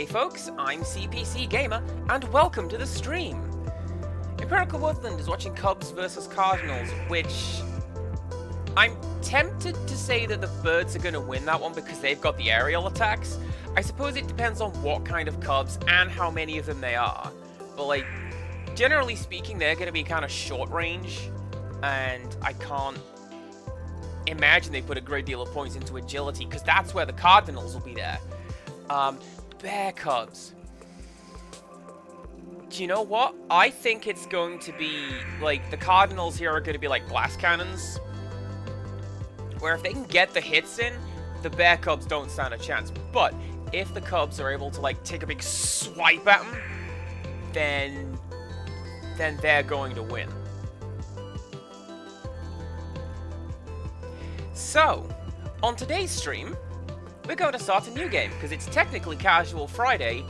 Hey folks, I'm CPC Gamer, and welcome to the stream. Empirical Woodland is watching Cubs versus Cardinals, which I'm tempted to say that the Birds are going to win that one because they've got the aerial attacks. I suppose it depends on what kind of Cubs and how many of them they are. But like, generally speaking, they're going to be kind of short range, and I can't imagine they put a great deal of points into agility because that's where the Cardinals will be there. Bear Cubs. Do you know what? I think it's going to be, like, the Cardinals here are going to be like glass cannons. Where if they can get the hits in, the Bear Cubs don't stand a chance. But if the Cubs are able to, like, take a big swipe at them, then they're going to win. So, on today's stream, we're going to start a new game, because it's technically Casual Friday,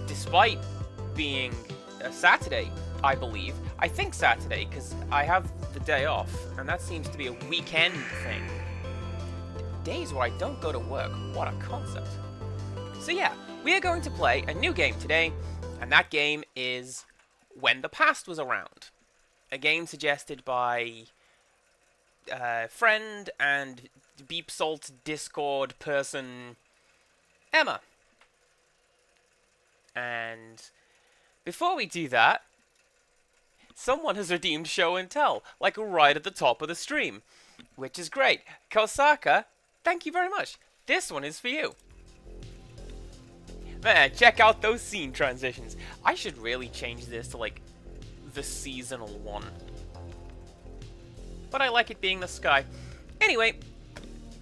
despite being a Saturday, I believe. I think Saturday, because I have the day off, and that seems to be a weekend thing. Days where I don't go to work, what a concept. So yeah, we are going to play a new game today, and that game is When the Past Was Around. A game suggested by friend and Beep Salt Discord person, Emma. And before we do that, someone has redeemed Show and Tell, like right at the top of the stream, which is great. Kosaka, thank you very much. This one is for you. Man, check out those scene transitions. I should really change this to, like, the seasonal one. But I like it being the sky. Anyway,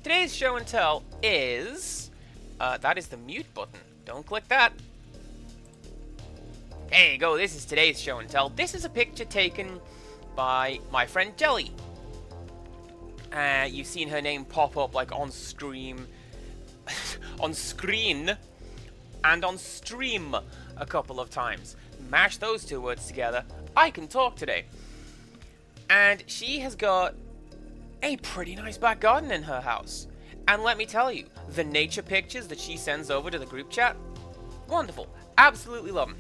today's Show and Tell is... that is the mute button. Don't click that. There you go, this is today's Show and Tell. This is a picture taken by my friend Jelly. You've seen her name pop up, like, on stream... on screen... and on stream a couple of times. Mash those two words together, I can talk today. And she has got a pretty nice back garden in her house. And let me tell you, the nature pictures that she sends over to the group chat, wonderful. Absolutely love them.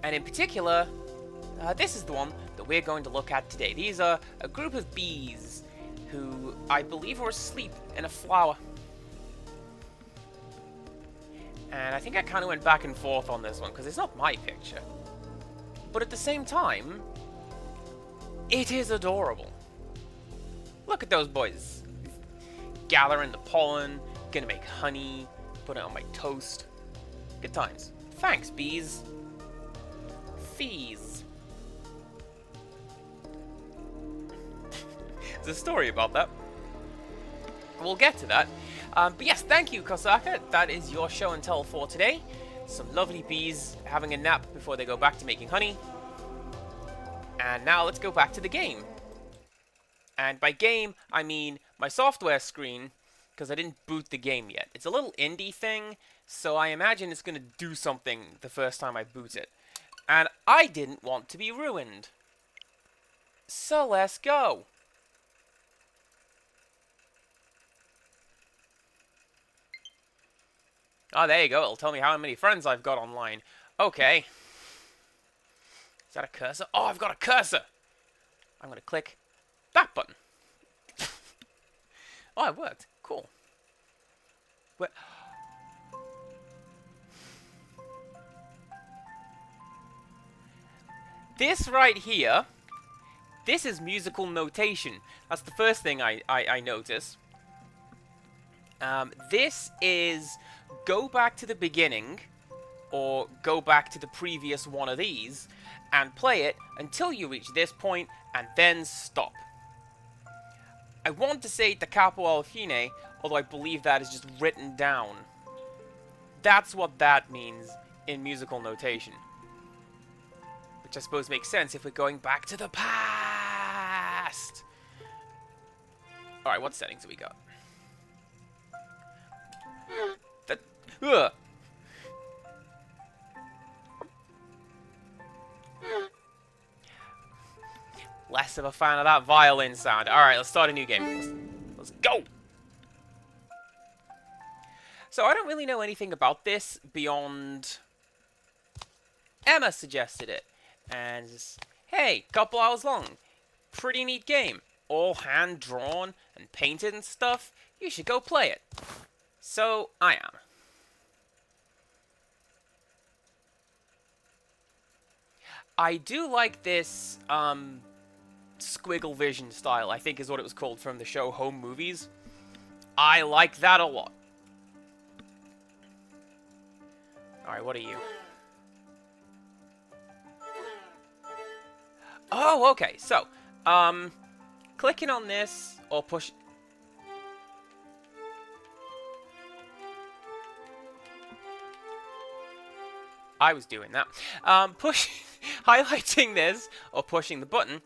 And in particular, this is the one that we're going to look at today. These are a group of bees who I believe are asleep in a flower. And I think I kind of went back and forth on this one because it's not my picture. But at the same time, it is adorable. Look at those boys. Gathering the pollen, gonna make honey, put it on my toast. Good times. Thanks, bees. Fees. There's a story about that. We'll get to that. But yes, thank you, Kosaka. That is your show and tell for today. Some lovely bees having a nap before they go back to making honey. And now let's go back to the game. And by game, I mean my software screen, because I didn't boot the game yet. It's a little indie thing, so I imagine it's going to do something the first time I boot it. And I didn't want to be ruined. So let's go. Oh, there you go. It'll tell me how many friends I've got online. Okay. Is that a cursor? Oh, I've got a cursor! I'm going to click that button. Oh, it worked. Cool. Where... This right here, this is musical notation. That's the first thing I notice. This is go back to the beginning, or go back to the previous one of these, and play it until you reach this point, and then stop. I want to say da capo al fine, although I believe that is just written down. That's what that means in musical notation. Which I suppose makes sense if we're going back to the past. Alright, what settings have we got? Ugh. Less of a fan of that violin sound. Alright, let's start a new game. Let's go! So I don't really know anything about this beyond Emma suggested it. And just, hey, couple hours long. Pretty neat game. All hand-drawn and painted and stuff. You should go play it. So, I am. I do like this, squiggle vision style, I think is what it was called from the show Home Movies. I like that a lot. Alright, what are you? Oh, okay, so, clicking on this, or push... I was doing that. Highlighting this, or pushing the button,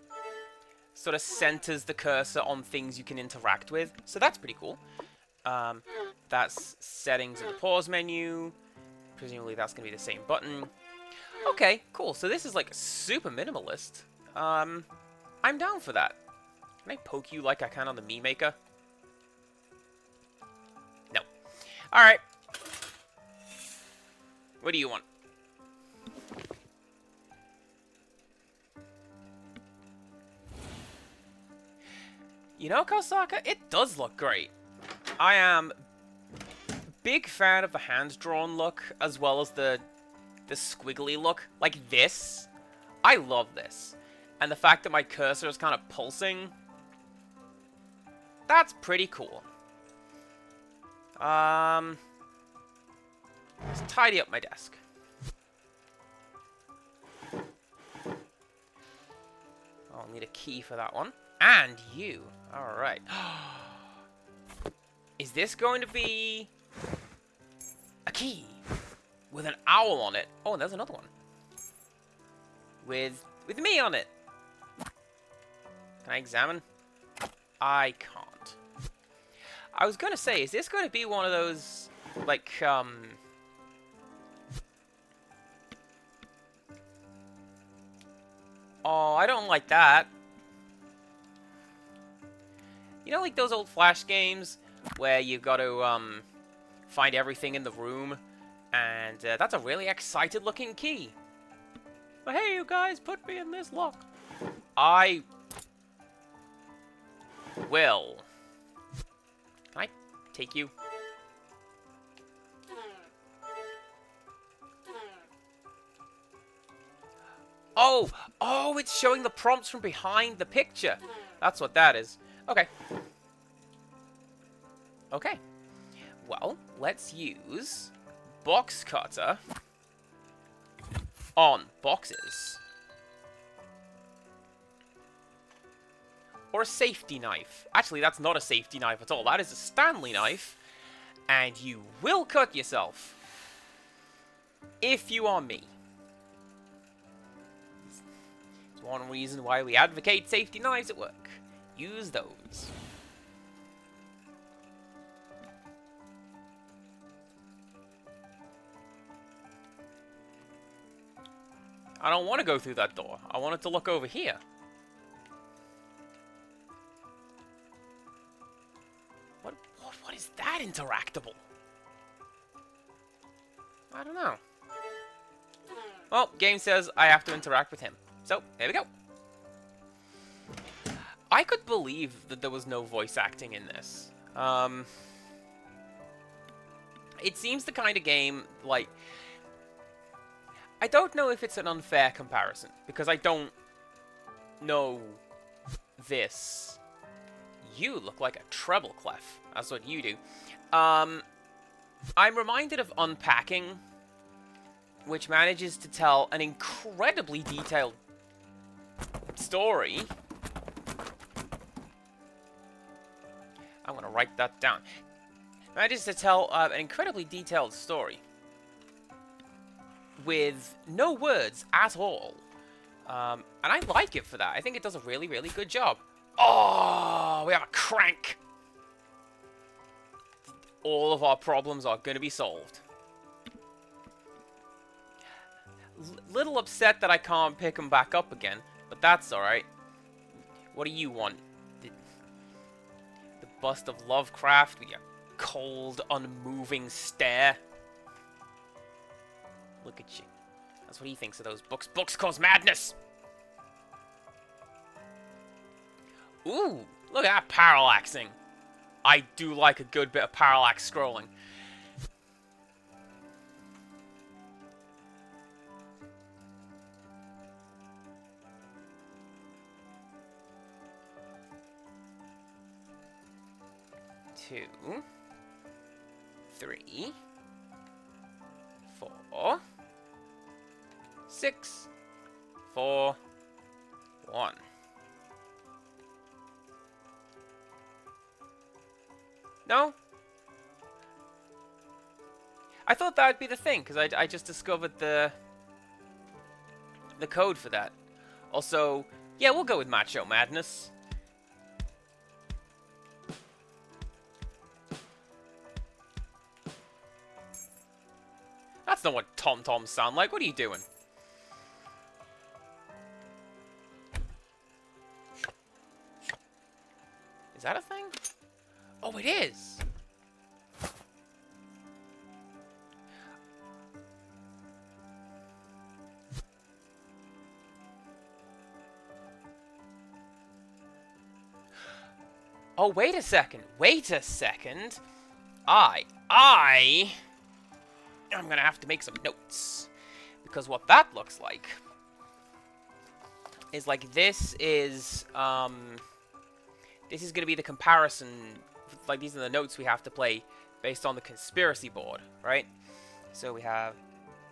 sort of centers the cursor on things you can interact with, so that's pretty cool. That's settings in the pause menu. Presumably that's going to be the same button. Okay, cool, so this is like super minimalist. I'm down for that. Can I poke you like I can on the Mii Maker? No. Alright. What do you want? You know, Kosaka, it does look great. I am big fan of the hand-drawn look, as well as the squiggly look. Like this. I love this. And the fact that my cursor is kind of pulsing. That's pretty cool. Let's tidy up my desk. I'll need a key for that one. And you. Alright. Is this going to be a key with an owl on it? Oh, and there's another one. With me on it. Can I examine? I can't. I was going to say, is this going to be one of those, like, oh, I don't like that. You know, like those old Flash games where you've got to find everything in the room, and that's a really excited-looking key. But hey, you guys, put me in this lock. I will. Can I take you? Oh, it's showing the prompts from behind the picture. That's what that is. Okay. Okay. Well, let's use box cutter on boxes. Or a safety knife. Actually, that's not a safety knife at all. That is a Stanley knife. And you will cut yourself. If you are me. It's one reason why we advocate safety knives at work. Use those. I don't want to go through that door. I want it to look over here. What is that interactable? I don't know. Well, game says I have to interact with him. So, there we go. I could believe that there was no voice acting in this. It seems the kind of game, like... I don't know if it's an unfair comparison, because I don't know this. You look like a treble clef. That's what you do. I'm reminded of Unpacking, which manages to tell an incredibly detailed story. I'm going to write that down. Manages to tell an incredibly detailed story with no words at all. And I like it for that. I think it does a really, really good job. Oh, we have a crank. All of our problems are going to be solved. Little upset that I can't pick them back up again, but that's alright. What do you want? The bust of Lovecraft? Yeah. cold, unmoving stare. Look at you. That's what he thinks of those books. Books cause madness! Ooh, look at that parallaxing. I do like a good bit of parallax scrolling. Two, 3, 4, 6, 4, 1. No? I thought that would be the thing, because I just discovered the code for that. Also, yeah, we'll go with Macho Madness. That's not what tom-toms sound like. What are you doing? Is that a thing? Oh, it is! Oh, wait a second. Wait a second. I'm gonna have to make some notes. Because what that looks like is like this is gonna be the comparison. Like, these are the notes we have to play based on the conspiracy board, right? So we have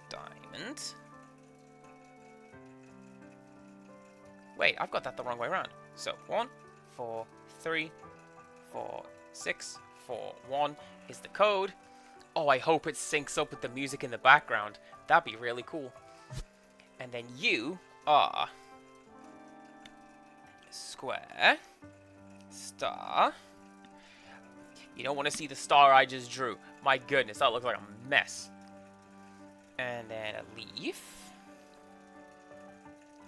diamond. Wait, I've got that the wrong way around. So 1, 4, 3, 4, 6, 4, 1 is the code. Oh, I hope it syncs up with the music in the background. That'd be really cool. And then you are square, star. You don't want to see the star I just drew. My goodness, that looks like a mess. And then a leaf.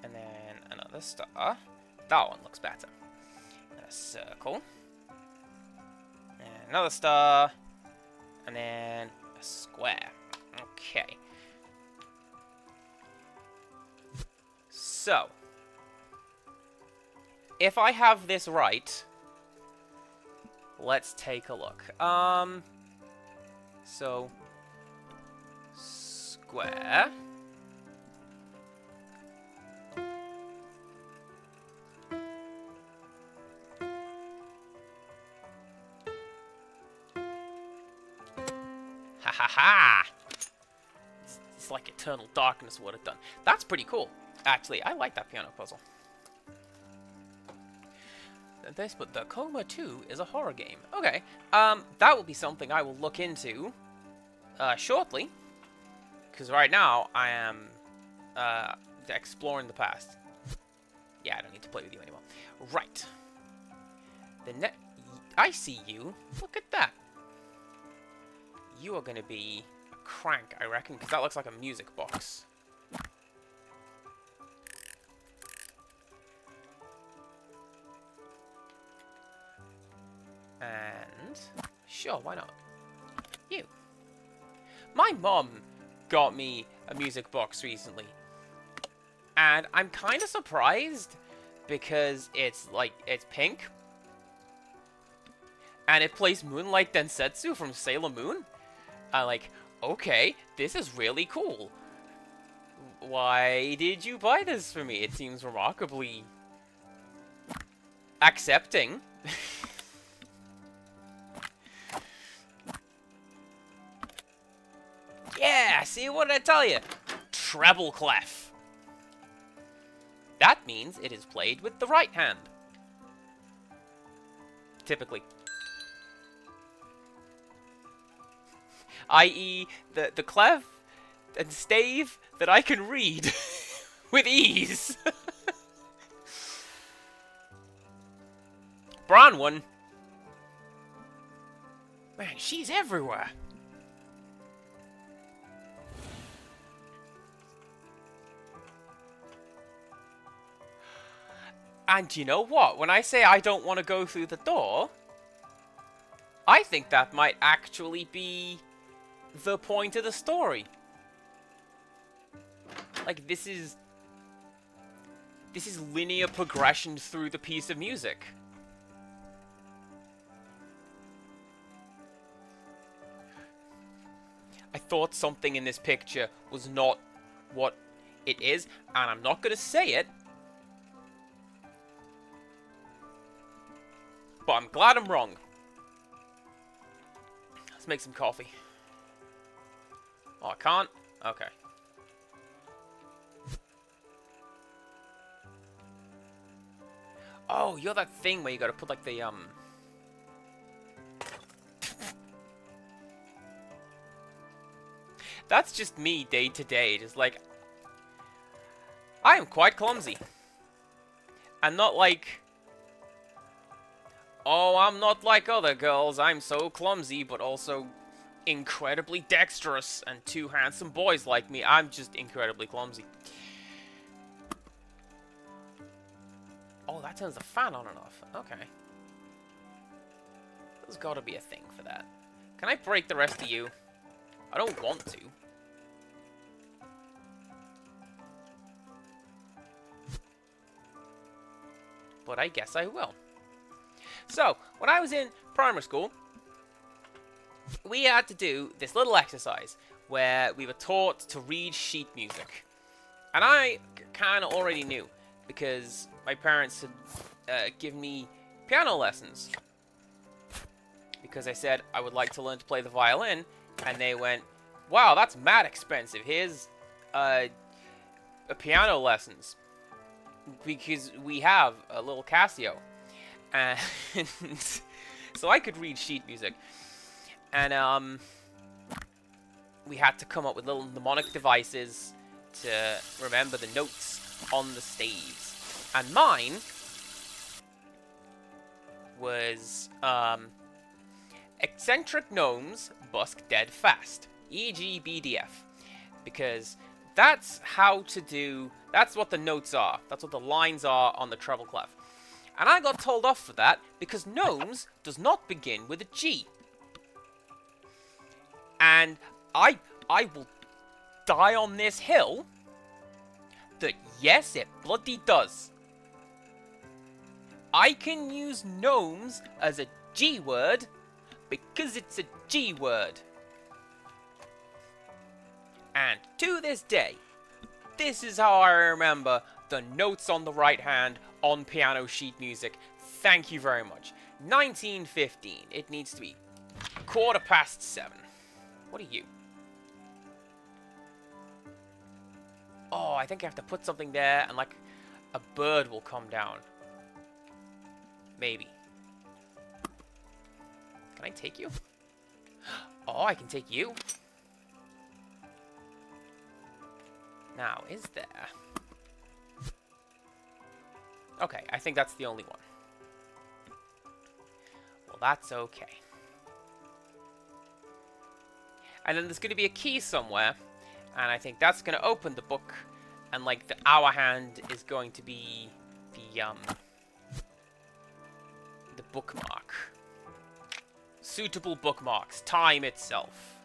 And then another star. That one looks better. And a circle. And another star. And then a square. Okay. So, if I have this right, let's take a look. So, square. Ha ha ha! It's like Eternal Darkness would have done. That's pretty cool. Actually, I like that piano puzzle. But the Coma 2 is a horror game. Okay, that will be something I will look into shortly. Because right now, I am exploring the past. Yeah, I don't need to play with you anymore. Right. I see you. Look at that. You are going to be a crank, I reckon, because that looks like a music box. And sure, why not? You. My mom got me a music box recently. And I'm kind of surprised because it's pink. And it plays Moonlight Densetsu from Sailor Moon. I'm like, okay, this is really cool. Why did you buy this for me? It seems remarkably accepting. Yeah, see, what did I tell you? Treble clef. That means it is played with the right hand. Typically. I.e., the clef and stave that I can read with ease. Bronwyn. Man, she's everywhere. And you know what? When I say I don't want to go through the door, I think that might actually be the point of the story. Like, this is linear progression through the piece of music. I thought something in this picture was not what it is, and I'm not going to say it, but I'm glad I'm wrong. Let's make some coffee. Oh, I can't? Okay. Oh, you're that thing where you gotta put, like, the, That's just me day to day, just like... I am quite clumsy. And not like... Oh, I'm not like other girls, I'm so clumsy, but also incredibly dexterous, and two handsome boys like me. I'm just incredibly clumsy. Oh, that turns the fan on and off. Okay. There's gotta be a thing for that. Can I break the rest of you? I don't want to. But I guess I will. So, when I was in primary school, we had to do this little exercise where we were taught to read sheet music. And I kind of already knew, because my parents had given me piano lessons. Because I said I would like to learn to play the violin, and they went, wow, that's mad expensive. Here's a piano lessons. Because we have a little Casio. And so I could read sheet music. And we had to come up with little mnemonic devices to remember the notes on the staves. And mine was eccentric gnomes busk dead fast, e.g. BDF, because that's how to do, that's what the notes are, that's what the lines are on the treble clef. And I got told off for that because gnomes does not begin with a G. And I will die on this hill that yes, it bloody does. I can use gnomes as a G word because it's a G word. And to this day, this is how I remember the notes on the right hand on piano sheet music. Thank you very much. 1915. It needs to be 7:15. What are you? Oh, I think I have to put something there and like a bird will come down. Maybe. Can I take you? Oh, I can take you. Now, is there? Okay, I think that's the only one. Well, that's okay. And then there's going to be a key somewhere, and I think that's going to open the book, and like the hour hand is going to be the bookmark. Suitable bookmarks, time itself.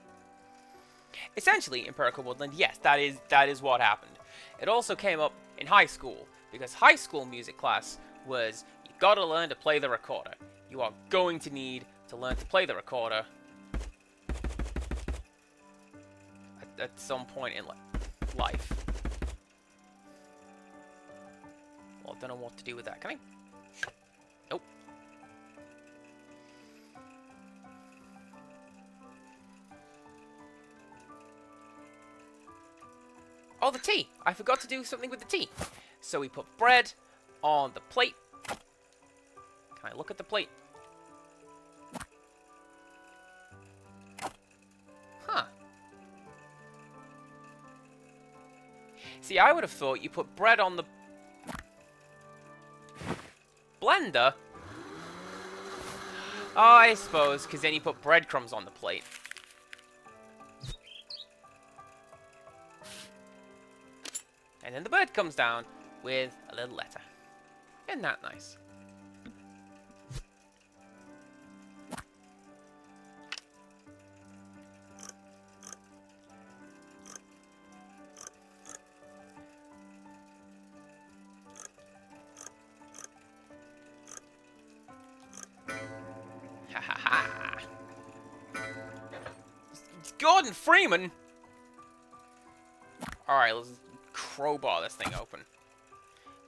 Essentially, Empirical Woodland, yes, that is what happened. It also came up in high school, because high school music class was, you gotta learn to play the recorder. You are going to need to learn to play the recorder at some point in life. Well, I don't know what to do with that. Can I? Nope. Oh, the tea! I forgot to do something with the tea. So we put bread on the plate. Can I look at the plate? Huh. See, I would have thought you put bread on the blender. Oh, I suppose, because then you put breadcrumbs on the plate. And then the bird comes down with a little letter. Isn't that nice? Gordon Freeman? Alright, let's crowbar this thing open.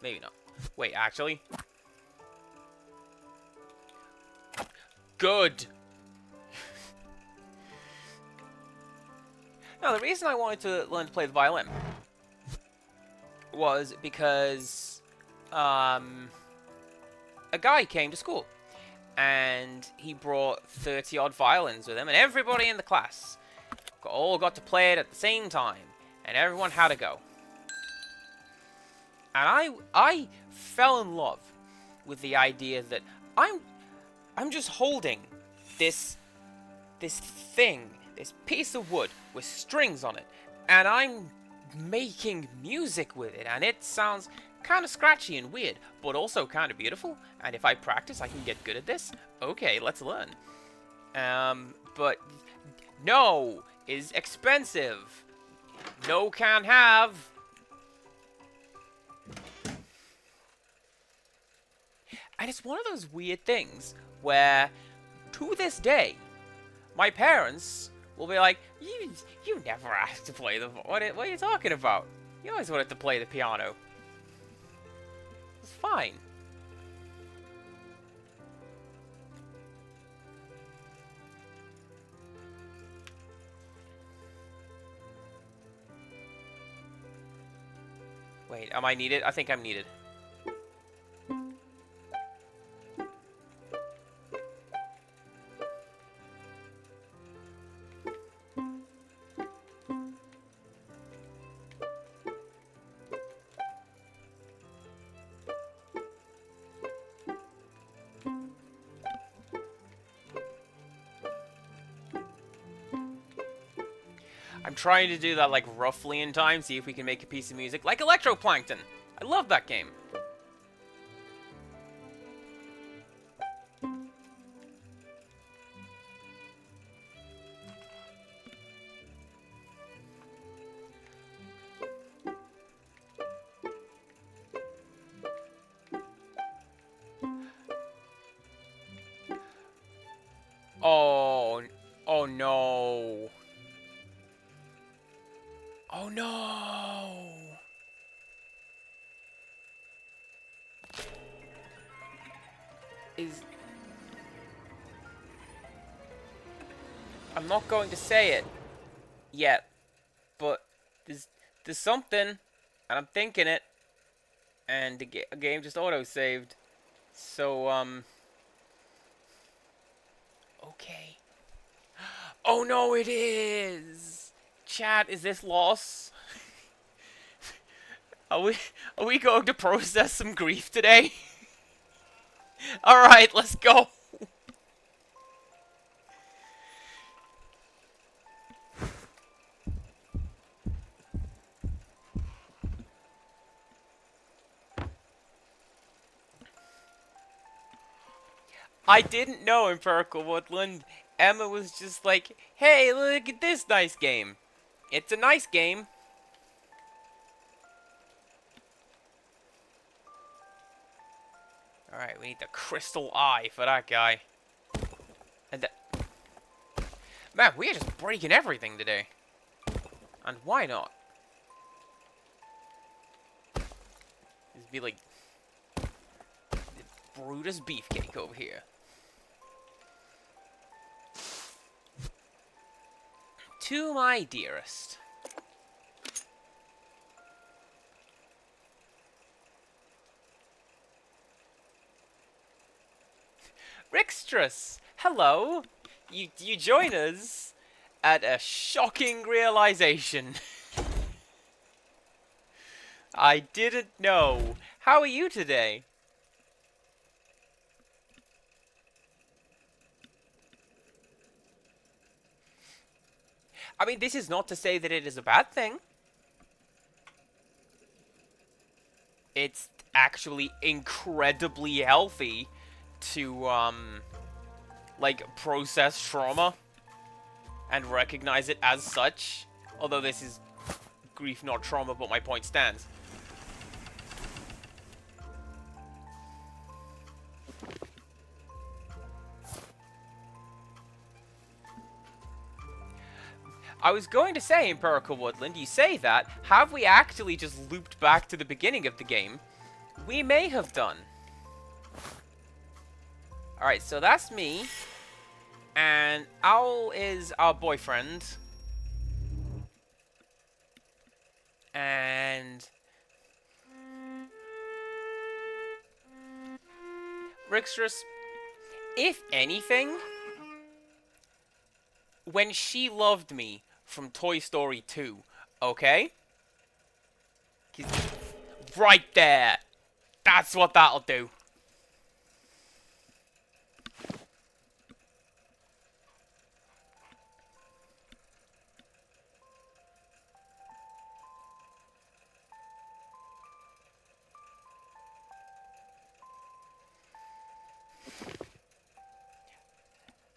Maybe not. Wait, actually? Good! Now, the reason I wanted to learn to play the violin was because a guy came to school and he brought 30-odd violins with him, and everybody in the class all got to play it at the same time, and everyone had a go. And I fell in love with the idea that I'm just holding this thing, this piece of wood with strings on it, and I'm making music with it, and it sounds kind of scratchy and weird, but also kind of beautiful, and if I practice, I can get good at this. Okay, let's learn. But no is expensive. No can't have. And it's one of those weird things where, to this day, my parents will be like, you never asked to play the... What are you talking about? You always wanted to play the piano. It's fine. Wait, am I needed? I think I'm needed. I'm trying to do that, like, roughly in time, see if we can make a piece of music. Like Electroplankton! I love that game. Oh no. Oh no! I'm not going to say it yet, but there's something, and I'm thinking it, and the game just auto-saved. So, okay. Oh no, it is! Chat, is this loss? Are we going to process some grief today? Alright, let's go! I didn't know Empirical Woodland. Emma was just like, hey, look at this nice game. It's a nice game. Alright, we need the crystal eye for that guy. And man, we are just breaking everything today. And why not? This be like the Brutus Beefcake over here. To my dearest. Rickstress, hello. You join us at a shocking realization. I didn't know. How are you today? I mean, this is not to say that it is a bad thing. It's actually incredibly healthy to, like, process trauma and recognize it as such. Although this is grief, not trauma, but my point stands. I was going to say, Empirical Woodland, you say that. Have we actually just looped back to the beginning of the game? We may have done. Alright, so that's me. And Owl is our boyfriend. And Rixtrus, if anything, when she loved me from Toy Story 2, okay? Right there. That's what that'll do.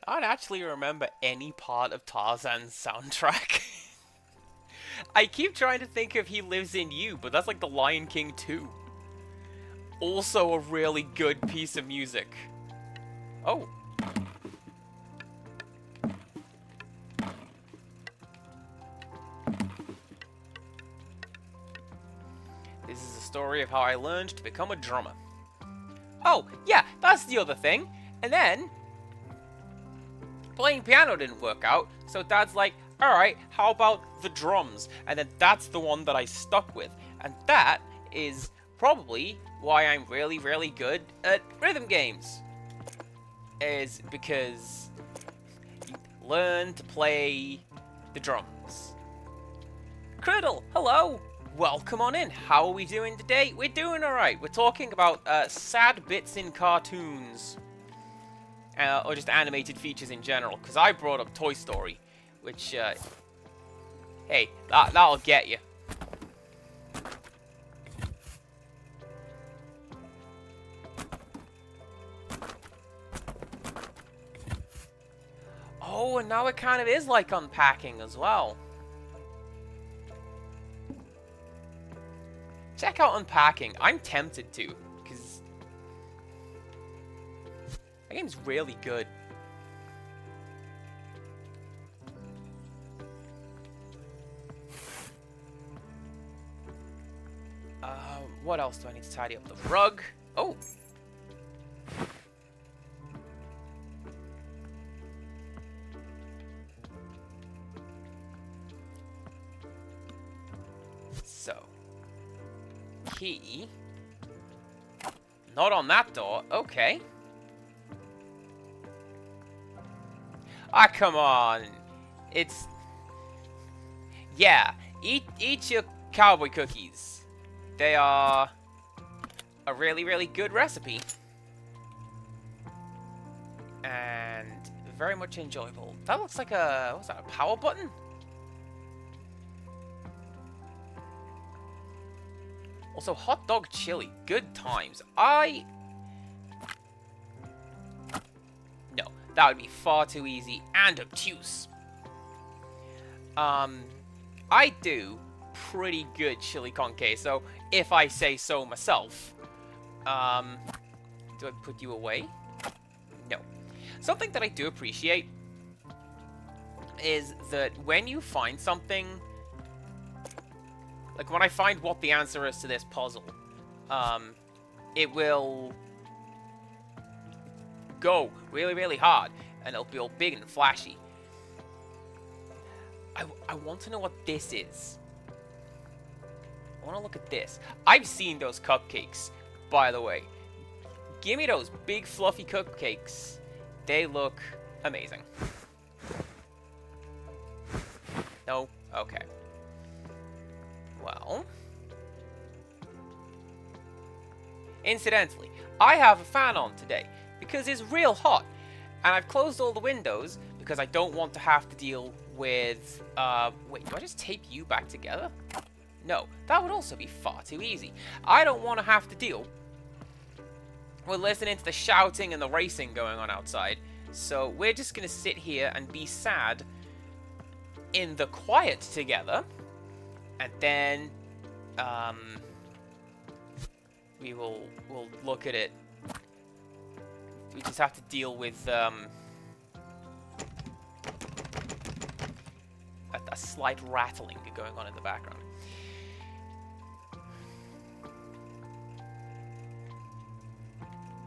I don't actually remember any part of Tarzan's soundtrack. I keep trying to think if He Lives in You, but that's like The Lion King 2. Also a really good piece of music. Oh. This is a story of how I learned to become a drummer. Oh, yeah, that's the other thing. And then playing piano didn't work out, so Dad's like, alright, how about the drums? And then that's the one that I stuck with. And that is probably why I'm really, really good at rhythm games. Is because you learn to play the drums. Criddle, hello! Welcome on in. How are we doing today? We're doing alright. We're talking about sad bits in cartoons. Or just animated features in general, because I brought up Toy Story, which, hey, that'll get you. Oh, and now it kind of is like unpacking as well. Check out unpacking. I'm tempted to, because that game's really good. What else do I need to tidy up? The rug. Oh. So. Key. Not on that door. Okay. Ah, come on. It's... Yeah. Eat your cowboy cookies. They are a really, really good recipe. And very much enjoyable. That looks like a... What's that? A power button? Also, hot dog chili. Good times. No, that would be far too easy and obtuse. I do pretty good chili con queso, if I say so myself. Do I put you away? No. Something that I do appreciate is that when you find something, like when I find what the answer is to this puzzle, it will go really, really hard, and it'll be all big and flashy. I want to know what this is. I want to look at this. I've seen those cupcakes, by the way. Give me those big fluffy cupcakes. They look amazing. No? Okay. Well. Incidentally, I have a fan on today because it's real hot. And I've closed all the windows because I don't want to have to deal with... Wait, do I just tape you back together? No, that would also be far too easy. I don't want to have to deal with listening to the shouting and the racing going on outside. So we're just going to sit here and be sad in the quiet together. And then we'll look at it. We just have to deal with a slight rattling going on in the background.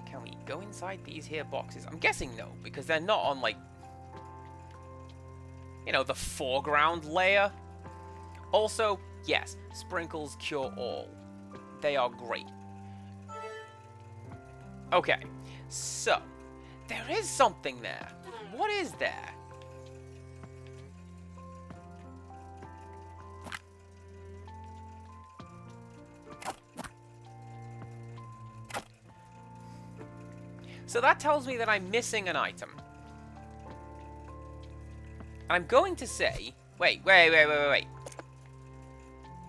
Can we go inside these here boxes? I'm guessing no, because they're not on, like, you know, the foreground layer. Also, yes, sprinkles cure all. They are great. Okay, so, there is something there. What is there? So that tells me that I'm missing an item. I'm going to say... Wait. Can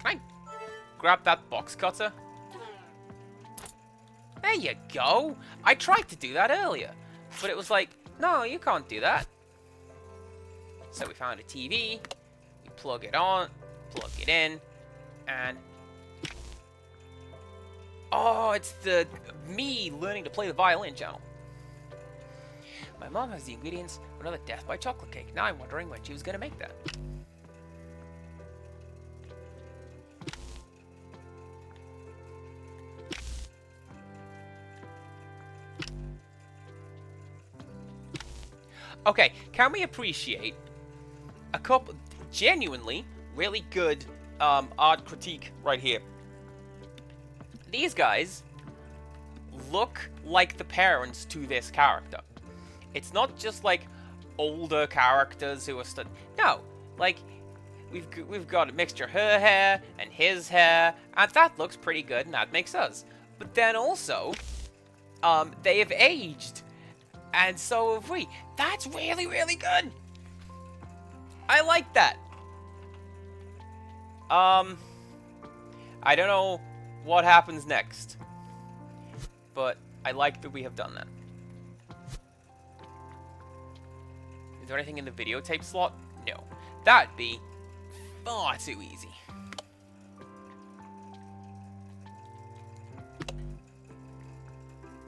I grab that box cutter? There you go. I tried to do that earlier, but it was like, no, you can't do that. So we found a TV. We plug it on, plug it in, and... Oh, it's the me learning to play the violin channel. My mom has the ingredients for another Death by Chocolate cake. Now I'm wondering when she was going to make that. Okay, can we appreciate a couple genuinely really good art critique right here? These guys look like the parents to this character. It's not just like older characters who are no, like we've got a mixture of her hair and his hair, and that looks pretty good, and that makes us. But then also, they have aged, and so have we. That's really, really good. I like that. I don't know what happens next, but I like that we have done that. Is there anything in the videotape slot? No. That'd be far too easy.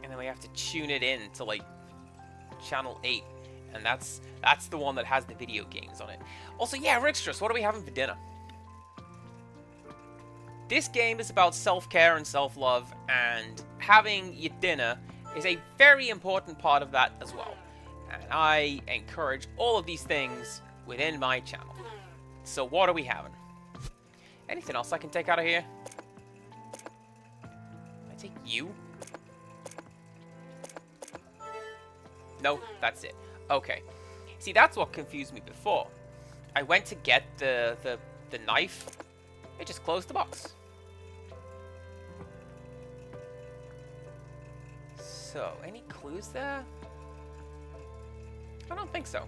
And then we have to tune it in to, like, channel 8. And that's the one that has the video games on it. Also, yeah, Rickstress, what are we having for dinner? This game is about self-care and self-love, and having your dinner is a very important part of that as well. And I encourage all of these things within my channel. So what are we having? Anything else I can take out of here? Can I take you? No, that's it. Okay. See, that's what confused me before. I went to get the knife. It just closed the box. So, any clues there? I don't think so.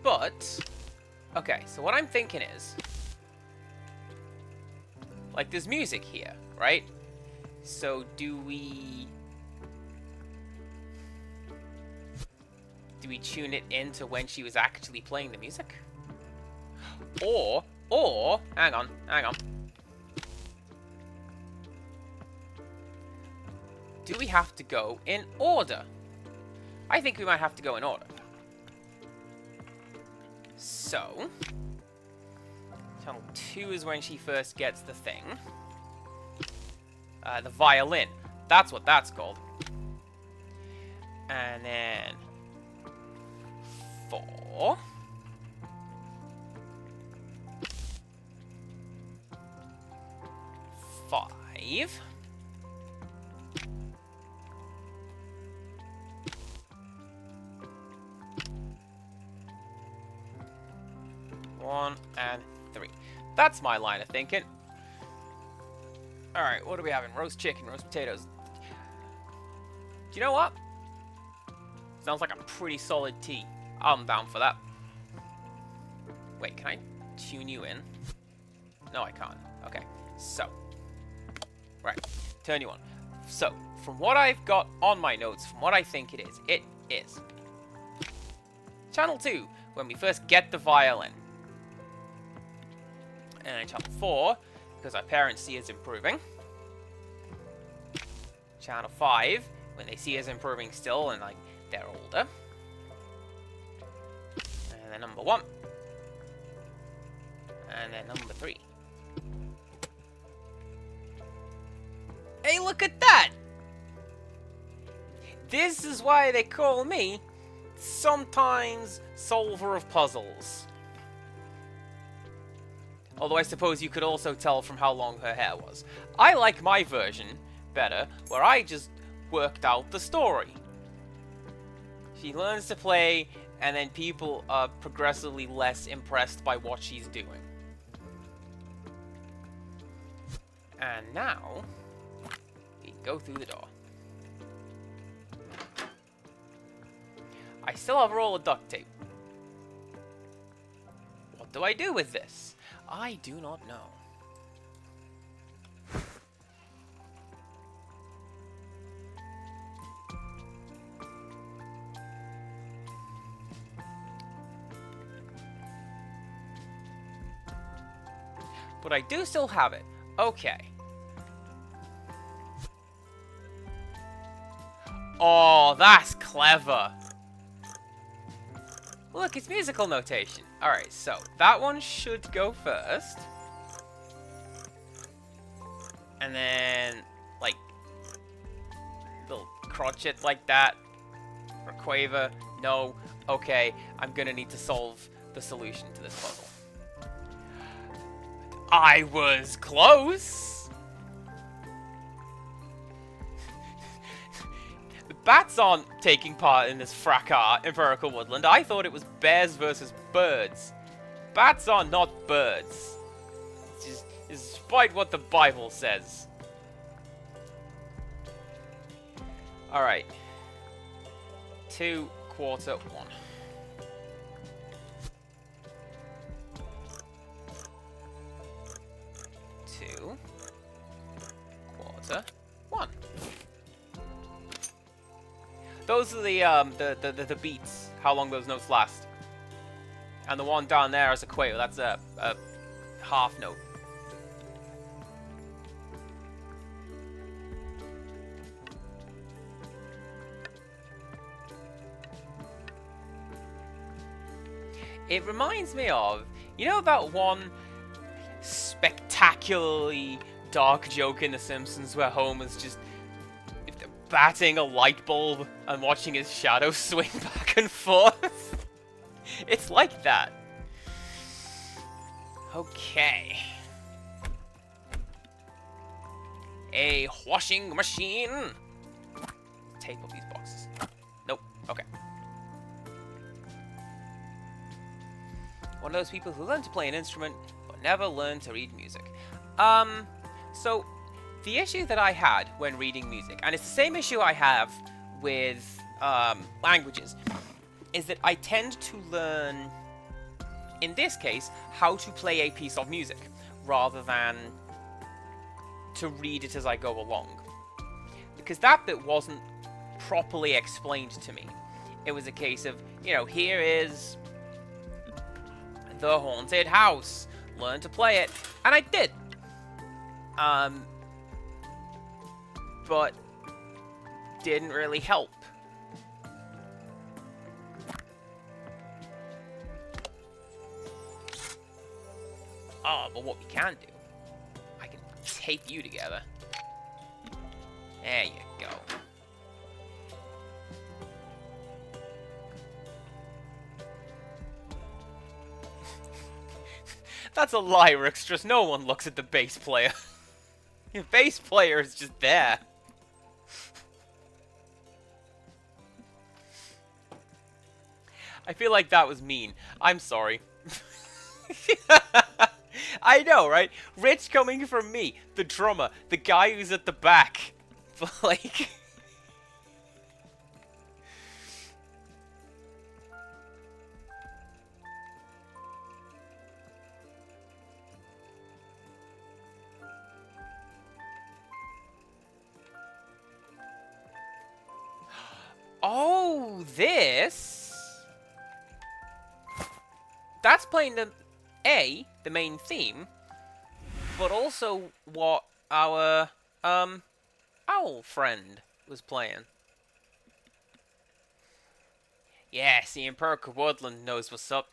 But, okay, so what I'm thinking is, like, there's music here, right? So, do we tune it into when she was actually playing the music? Or, hang on. Do we have to go in order? I think we might have to go in order. So, channel 2 is when she first gets the thing. The violin. That's what that's called. And then 4. 5. 1 and 3. That's my line of thinking. Alright, what are we having? Roast chicken, roast potatoes. Do you know what? Sounds like a pretty solid tea. I'm down for that. Wait, can I tune you in? No, I can't. Okay, so. Right, turn you on. So, from what I've got on my notes, from what I think it is channel 2, when we first get the violin. And channel 4, because our parents see us improving. Channel 5, when they see us improving still, and like They're older. And then number 1. And then number 3. Hey, look at that! This is why they call me sometimes solver of puzzles. Although I suppose you could also tell from how long her hair was. I like my version better, where I just worked out the story. She learns to play, and then people are progressively less impressed by what she's doing. And now, we can go through the door. I still have a roll of duct tape. What do I do with this? I do not know. But I do still have it. Okay. Oh, that's clever. Look, it's musical notation. Alright, so that one should go first. And then, like, little crotchet like that. Or quaver. No. Okay, I'm gonna need to solve the solution to this puzzle. I was close! The bats aren't taking part in this fracas in Miracle Woodland. I thought it was bears versus birds. Bats are not birds. It's just, despite what the Bible says. Alright. 2, quarter, 1. Quarter, 1. Those are the beats, how long those notes last. And the one down there is a quaver, that's a half note. It reminds me of, you know that one spectacularly dark joke in The Simpsons where Homer's just batting a light bulb and watching his shadow swing back and forth? It's like that. Okay. A washing machine. Tape up these boxes. Nope. Okay. One of those people who learn to play an instrument but never learn to read music. So the issue that I had when reading music, and it's the same issue I have with languages, is that I tend to learn, in this case, how to play a piece of music, rather than to read it as I go along. Because that bit wasn't properly explained to me. It was a case of, you know, here is the haunted house. Learn to play it. And I did. But didn't really help. Oh, but what we can do, I can tape you together. There you go. That's a lie, Rickstress. No one looks at the bass player. Your bass player is just there. I feel like that was mean. I'm sorry. I know, right? Rich coming from me, the drummer, the guy who's at the back. But, like... Oh, this? That's playing the main theme, but also what our owl friend was playing. Yeah, see, Empirical Woodland knows what's up.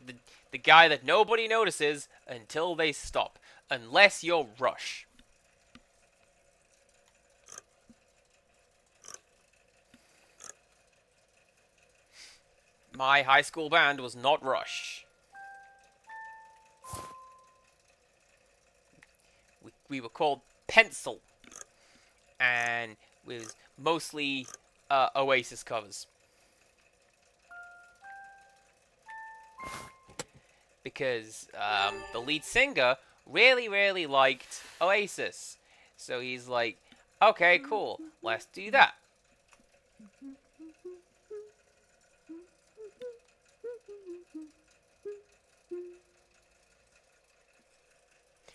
The guy that nobody notices until they stop. Unless you're Rush. My high school band was not Rush. We were called Pencil. And it was mostly Oasis covers. Because the lead singer really liked Oasis. So he's like, okay, cool, let's do that.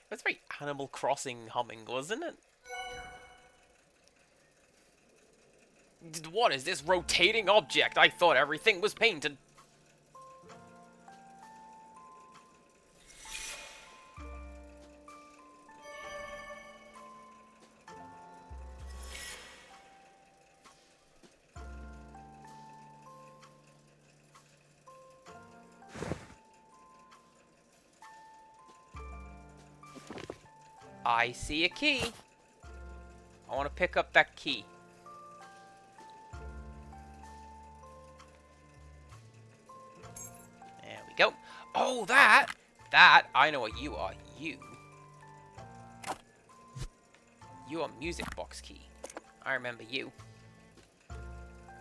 That's very Animal Crossing humming, wasn't it? What is this rotating object? I thought everything was painted. I see a key. I want to pick up that key. There we go. Oh, that! That, I know what you are. You are music box key. I remember you.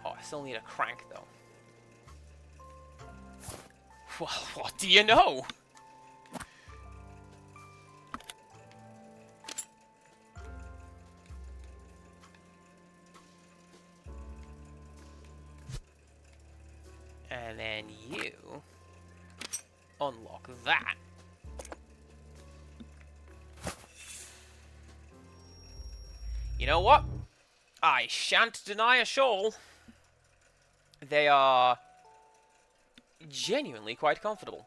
Oh, I still need a crank, though. Well, what do you know? And then you unlock that. You know what? I shan't deny a shawl. They are genuinely quite comfortable.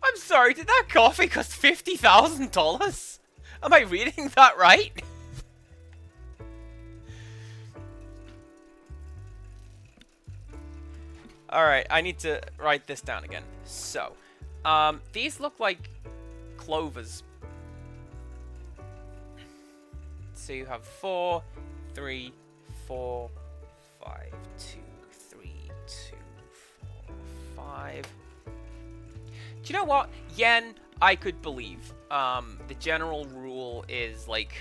I'm sorry, did that coffee cost $50,000? Am I reading that right? Alright, I need to write this down again. So, these look like clovers. So you have 4, 3, 4, 5, 2, 3, 2, 4, 5. Do you know what? Yen, I could believe. The general rule is, like,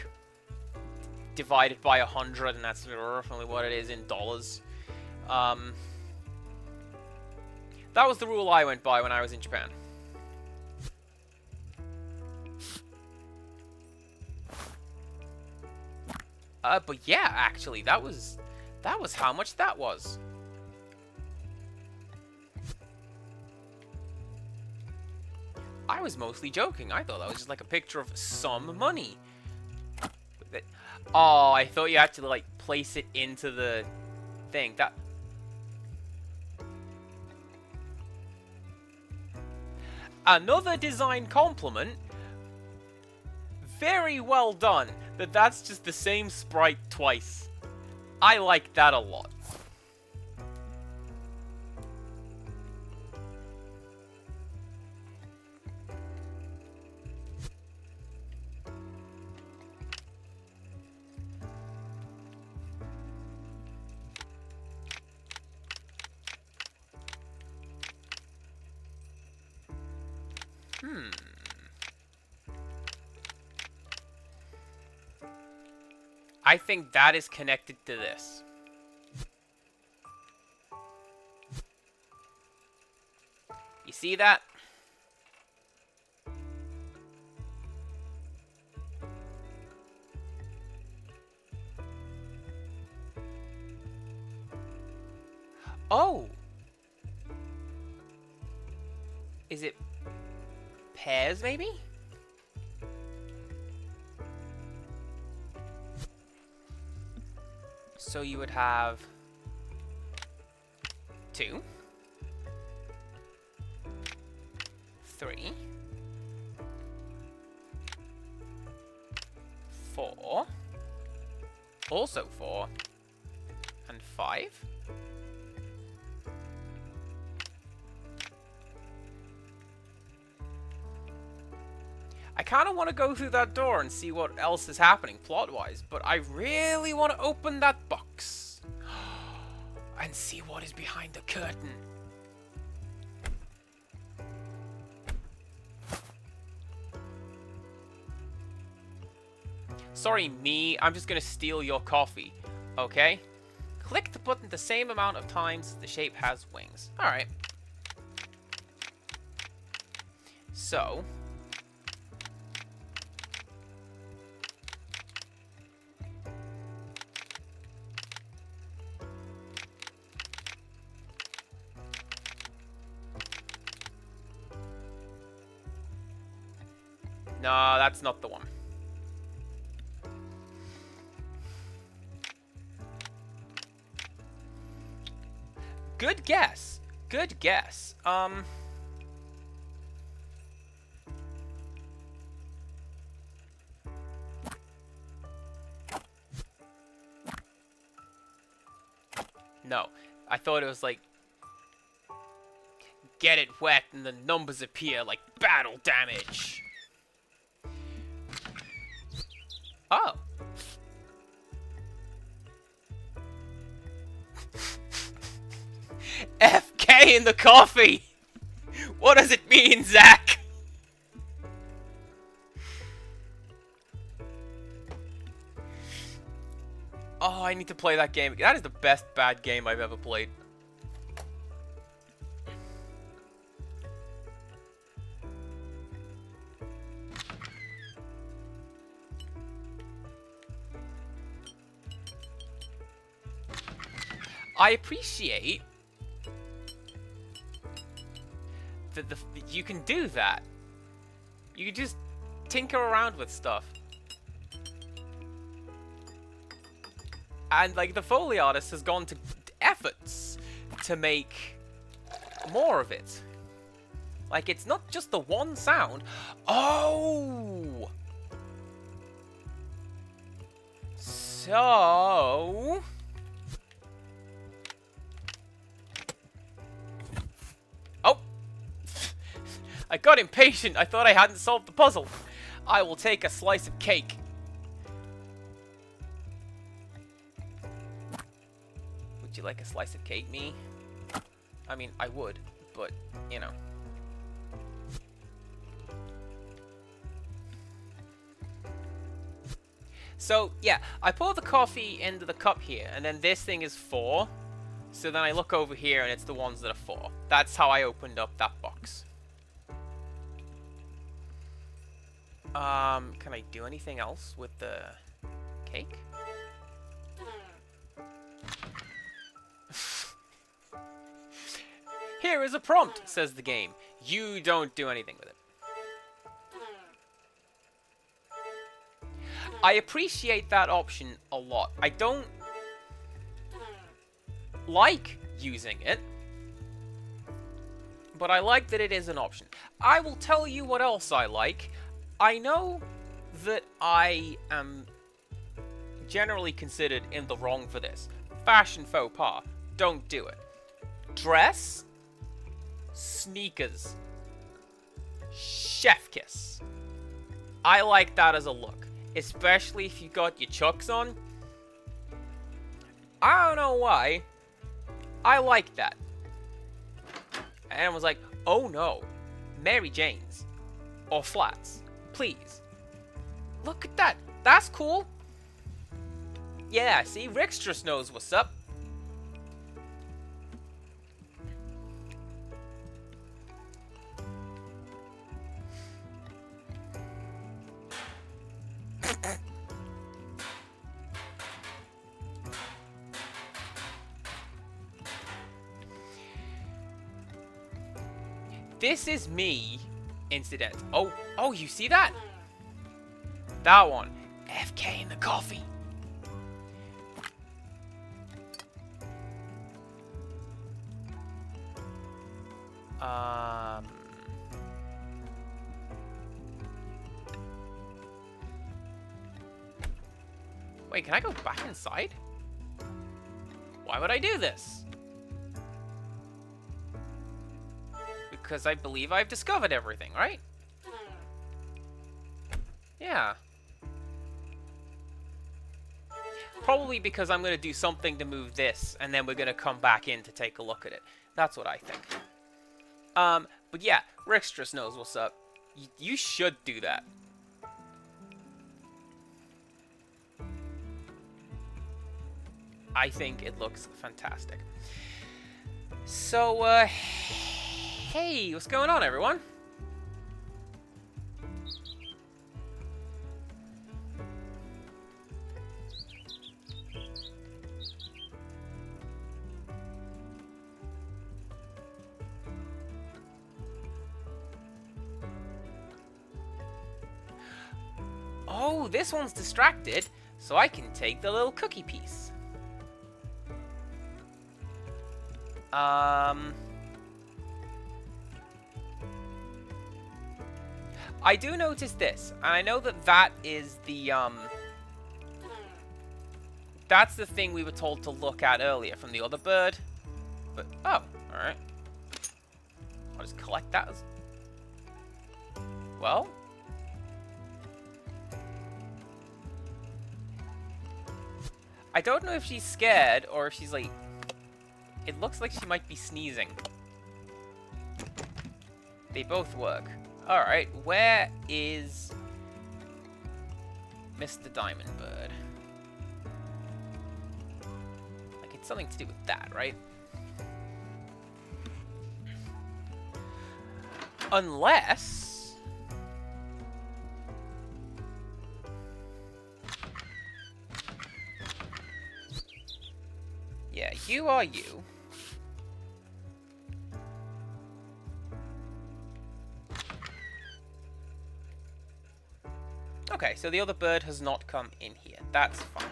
divided by 100, and that's roughly what it is in dollars. That was the rule I went by when I was in Japan. But yeah, actually, that was how much that was. I was mostly joking. I thought that was just like a picture of some money. Oh, I thought you had to like place it into the thing. That. Another design compliment. Very well done. That's just the same sprite twice. I like that a lot. I think that is connected to this. You see that? Oh! Is it pears, maybe? So you would have 2, 3, 4, also 4, and 5. I kind of want to go through that door and see what else is happening plot-wise, but I really want to open that box and see what is behind the curtain. Sorry, me. I'm just going to steal your coffee, okay? Click the button the same amount of times the shape has wings. Alright. So... no, that's not the one. Good guess. Good guess. No. I thought it was like... get it wet and the numbers appear like battle damage. Oh. FK in the coffee! What does it mean, Zach? Oh, I need to play that game. That is the best bad game I've ever played. I appreciate that you can do that. You can just tinker around with stuff. And, like, the Foley artist has gone to efforts to make more of it. Like, it's not just the one sound. Oh! So... oh! I got impatient. I thought I hadn't solved the puzzle. I will take a slice of cake. Would you like a slice of cake, me? I mean, I would, but, you know. So, yeah, I pour the coffee into the cup here, and then this thing is 4. So then I look over here, and it's the ones that are 4. That's how I opened up that box. Can I do anything else with the cake? Here is a prompt, says the game. You don't do anything with it. I appreciate that option a lot. I don't like using it, but I like that it is an option. I will tell you what else I like. I know that I am generally considered in the wrong for this. Fashion faux pas. Don't do it. Dress. Sneakers. Chef kiss. I like that as a look. Especially if you got your Chucks on. I don't know why. I like that. And I was like, oh no. Mary Jane's. Or flats. Please. Look at that. That's cool. Yeah, see? Rickstress knows what's up. This is me, incident. Oh, you see that? That one. FK in the coffee. Um... Wait, can I go back inside? Why would I do this? Because I believe I've discovered everything, right? Yeah. Probably because I'm going to do something to move this, and then we're going to come back in to take a look at it. That's what I think. But yeah, Rixtrus knows what's up. You should do that. I think it looks fantastic. So, hey, what's going on, everyone? Oh, this one's distracted, so I can take the little cookie piece. I do notice this, and I know that that is the, that's the thing we were told to look at earlier from the other bird. But, oh, alright. I'll just collect that as... Well... I don't know if she's scared, or if she's, like... It looks like she might be sneezing. They both work. Alright, where is Mr. Diamond Bird? Like, it's something to do with that, right? Unless... Yeah, you are you. Okay, so the other bird has not come in here. That's fine.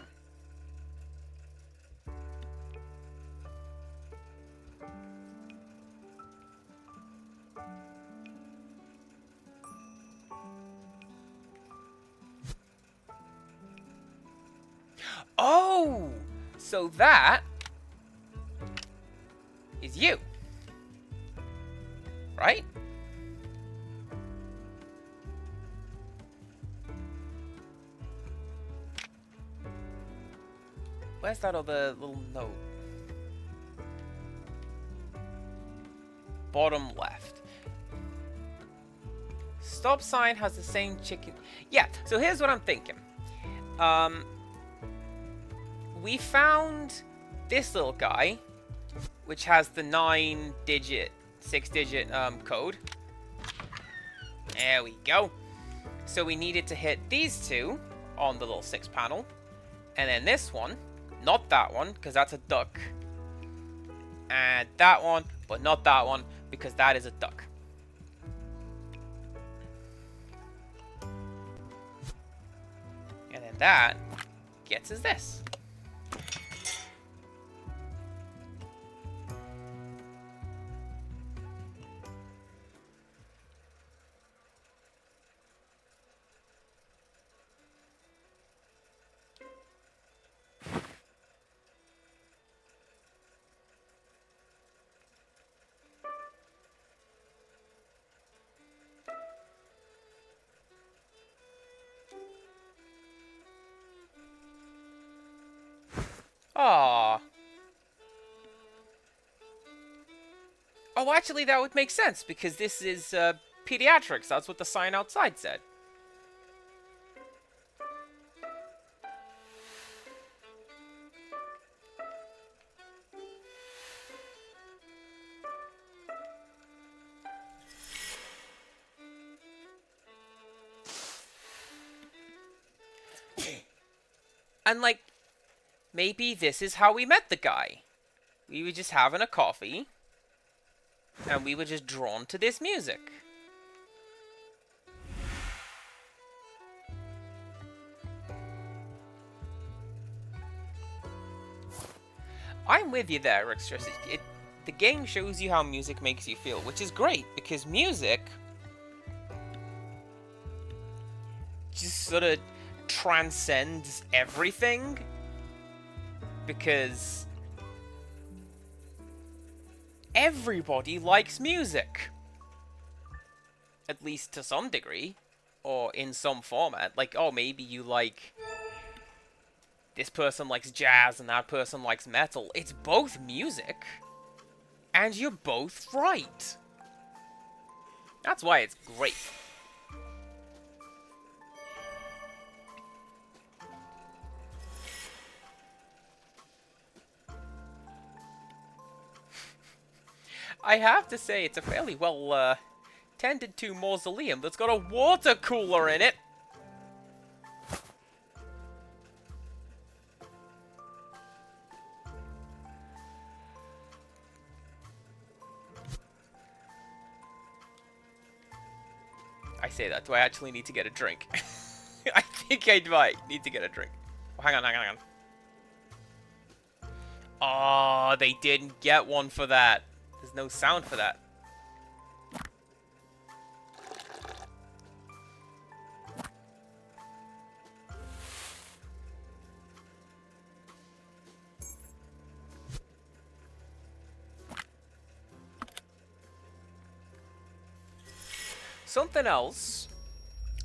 Oh! So that is you. Right? Where's that other little note? Bottom left. Stop sign has the same chicken. Yeah, so here's what I'm thinking. We found this little guy, which has the 6-digit code. There we go. So we needed to hit these two on the little 6 panel. And then this one. Not that one, because that's a duck. And that one, but not that one, because that is a duck. And then that gets us this. Aww. Oh, actually, that would make sense, because this is pediatrics. That's what the sign outside said. And, like, maybe this is how we met the guy. We were just having a coffee, and we were just drawn to this music. I'm with you there, Rixtrus. the game shows you how music makes you feel, which is great, because music just sort of transcends everything, because everybody likes music. At least to some degree, or in some format. Like, oh, maybe you like... this person likes jazz and that person likes metal. It's both music, and you're both right. That's why it's great. I have to say, it's a fairly well tended to mausoleum that's got a water cooler in it. I say that. Do I actually need to get a drink? I think I might need to get a drink. Oh, hang on. Oh, they didn't get one for that. There's no sound for that. Something else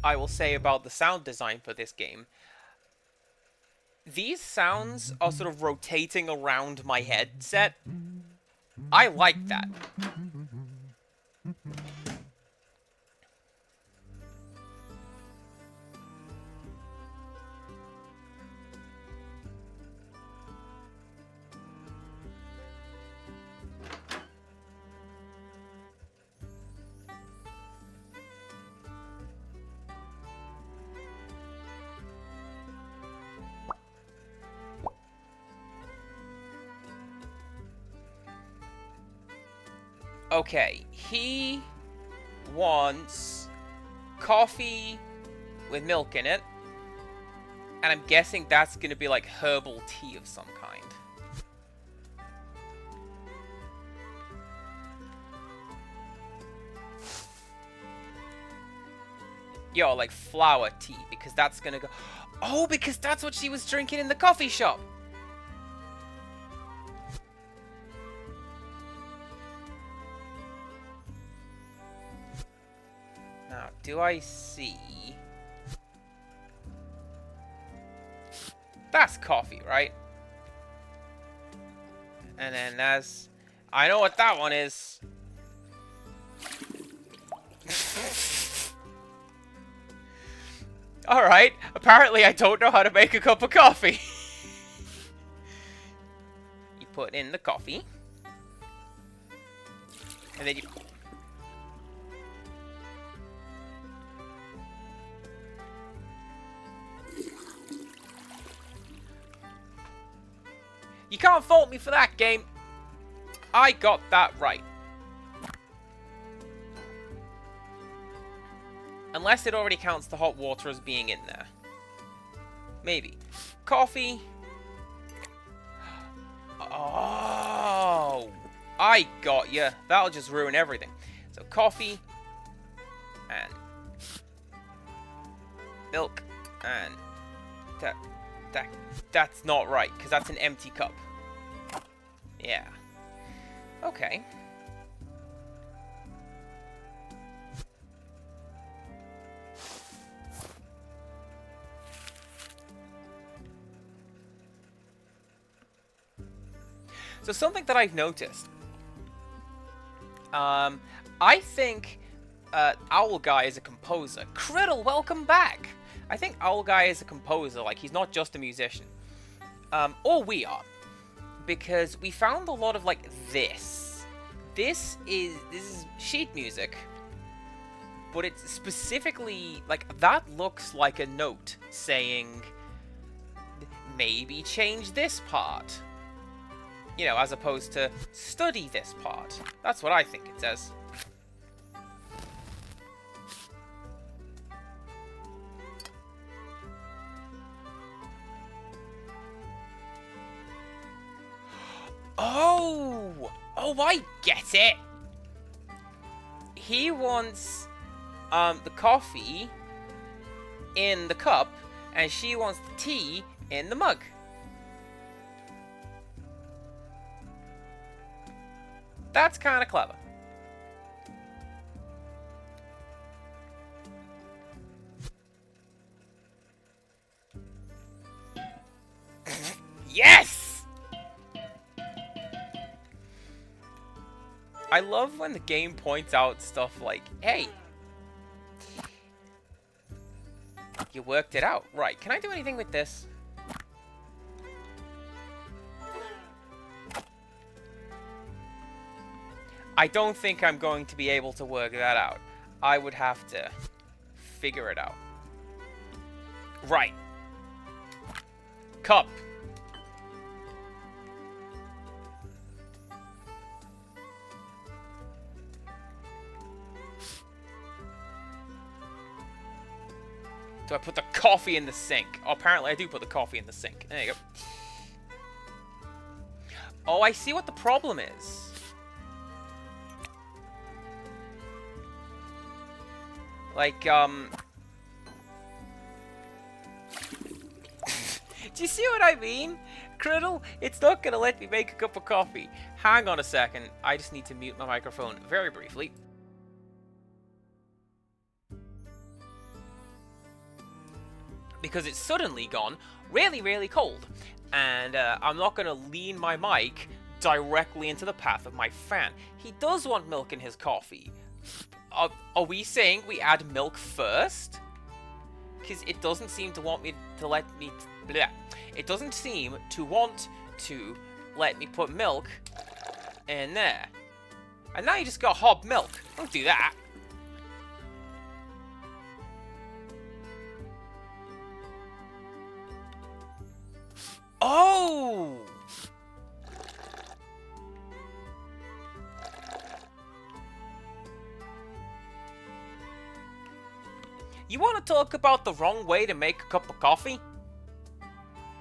I will say about the sound design for this game. These sounds are sort of rotating around my headset. I like that. Okay, he wants coffee with milk in it. And I'm guessing that's going to be like herbal tea of some kind. Yo, like flower tea, because that's going to go... Oh, because that's what she was drinking in the coffee shop. Now, do I see... That's coffee, right? And then that's... I know what that one is. Alright, apparently I don't know how to make a cup of coffee. You put in the coffee. And then you... You can't fault me for that, game. I got that right. Unless it already counts the hot water as being in there. Maybe. Coffee. Oh, I got you. That'll just ruin everything. So coffee and milk and that's not right, because that's an empty cup. Yeah. Okay. So something that I've noticed. I think Owl Guy is a composer. Criddle, welcome back! I think Owl Guy is a composer, like he's not just a musician. Or we are. Because we found a lot of like this. This is sheet music. But it's specifically, like, that looks like a note saying, maybe change this part. You know, as opposed to study this part. That's what I think it says. Oh! Oh, I get it! He wants the coffee in the cup, and she wants the tea in the mug. That's kind of clever. Yes! I love when the game points out stuff like, hey, you worked it out. Right, can I do anything with this? I don't think I'm going to be able to work that out. I would have to figure it out. Right. Cup. Do I put the coffee in the sink? Oh, apparently I do put the coffee in the sink. There you go. Oh, I see what the problem is. Like, do you see what I mean? Criddle, it's not gonna let me make a cup of coffee. Hang on a second. I just need to mute my microphone very briefly. Because it's suddenly gone really, really cold. And I'm not gonna lean my mic directly into the path of my fan. He does want milk in his coffee. Are we saying we add milk first? Because it doesn't seem to want me to let me... Bleh. It doesn't seem to want to let me put milk in there. And now you just got hot milk. Don't do that. Oh! You want to talk about the wrong way to make a cup of coffee?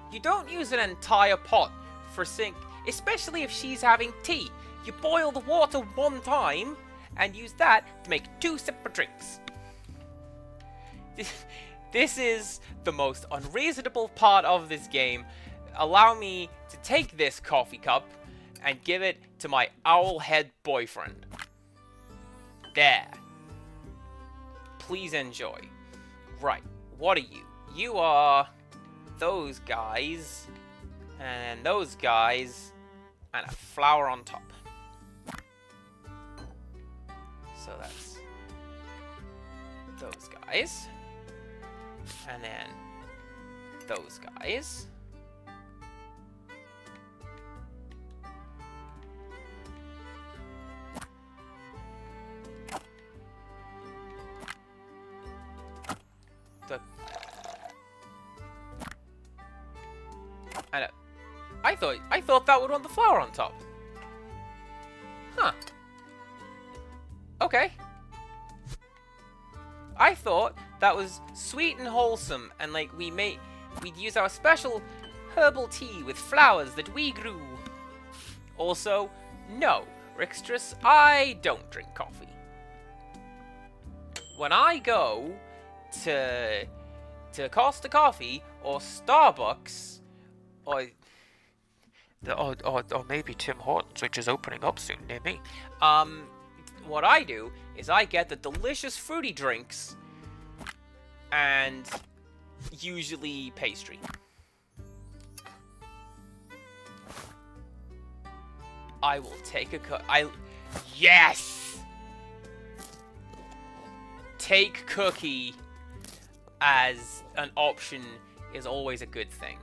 You don't use an entire pot for sink, especially if she's having tea. You boil the water one time and use that to make 2 separate drinks. This is the most unreasonable part of this game. Allow me to take this coffee cup and give it to my owlhead boyfriend. There. Please enjoy. Right, what are you? You are those guys, and those guys, and a flower on top. So that's those guys, and then those guys. I thought that would want the flower on top. Huh. Okay. I thought that was sweet and wholesome, and like we'd use our special herbal tea with flowers that we grew. Also, no, Rixtress, I don't drink coffee. When I go to Costa Coffee or Starbucks or maybe Tim Hortons, which is opening up soon near me. What I do is I get the delicious fruity drinks and usually pastry. I will take a yes! Take cookie as an option is always a good thing.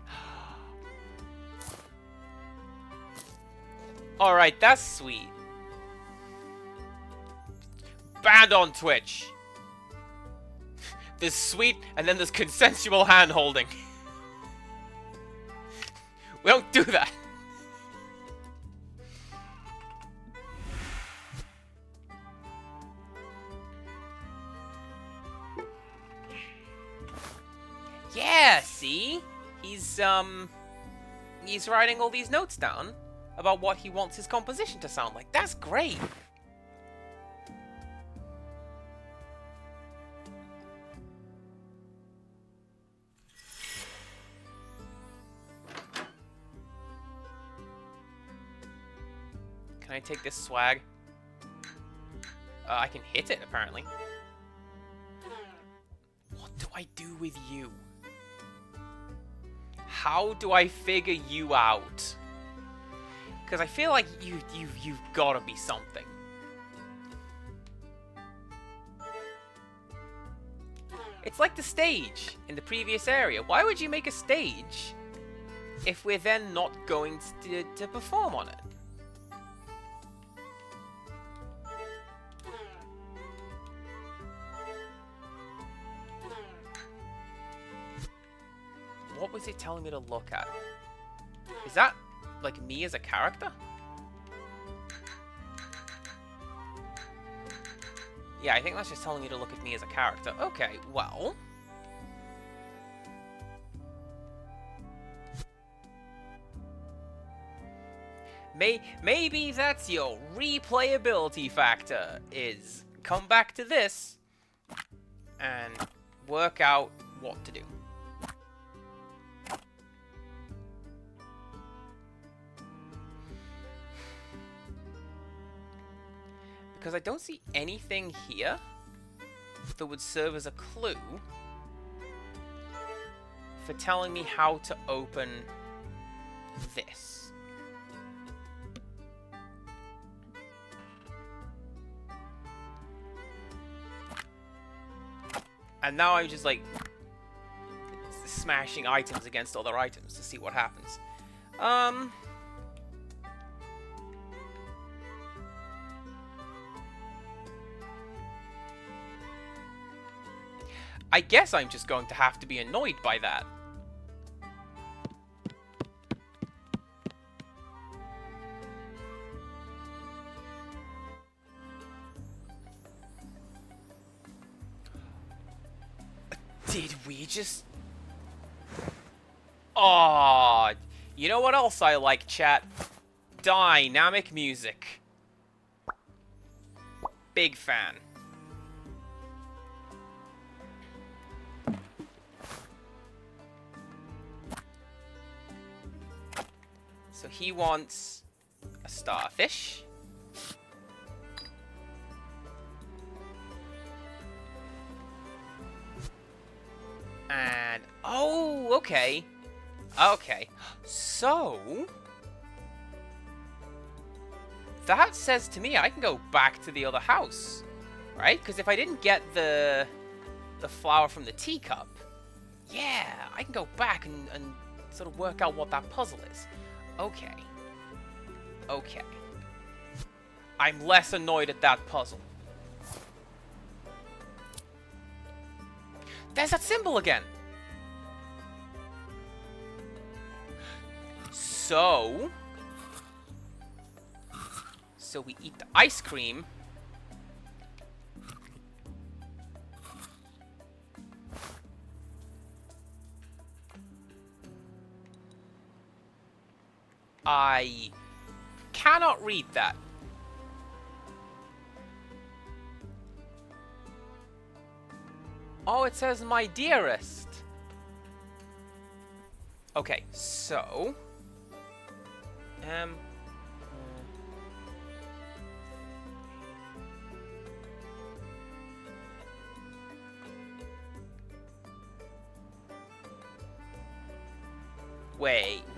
Alright, that's sweet. Banned on Twitch. There's sweet, and then there's consensual hand-holding. We don't do that. Yeah, see? He's writing all these notes down. about what he wants his composition to sound like. That's great. Can I take this swag? I can hit it, apparently. What do I do with you? How do I figure you out? Because I feel like you've got to be something. It's like the stage in the previous area. Why would you make a stage if we're then not going to perform on it? What was it telling me to look at? Is that, like, me as a character? Yeah, I think that's just telling me to look at me as a character. Okay, well... maybe that's your replayability factor, is come back to this and work out what to do. Because I don't see anything here that would serve as a clue for telling me how to open this. And now I'm just like smashing items against other items to see what happens. I guess I'm just going to have to be annoyed by that. Did we just... Aw, you know what else I like, chat? Dynamic music. Big fan. So he wants a starfish. And, oh, okay. Okay. So, that says to me I can go back to the other house, right? Because if I didn't get the flower from the teacup, yeah, I can go back and sort of work out what that puzzle is. Okay. Okay. I'm less annoyed at that puzzle. There's that symbol again! So we eat the ice cream. I cannot read that. Oh, it says my dearest. Okay, so... Wait.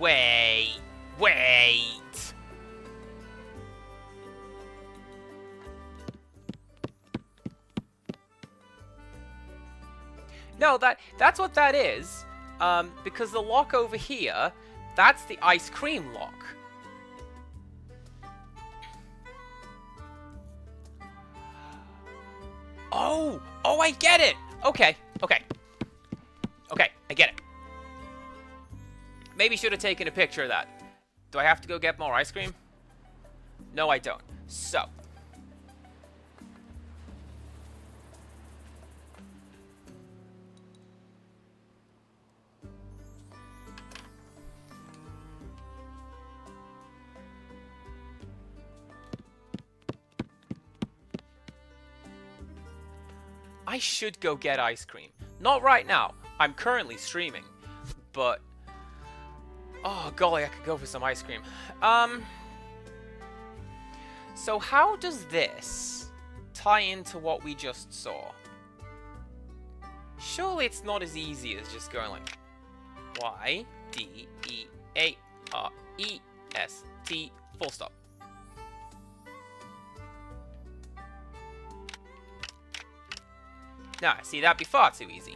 No, that's what that is. Because the lock over here, that's the ice cream lock. Oh, I get it. Okay, I get it. Maybe should have taken a picture of that. Do I have to go get more ice cream? No, I don't. So. I should go get ice cream. Not right now. I'm currently streaming. But... oh, golly, I could go for some ice cream. So how does this tie into what we just saw? Surely it's not as easy as just going like... Y, D, E, A, R, E, S, T, full stop. Nah, see, that'd be far too easy.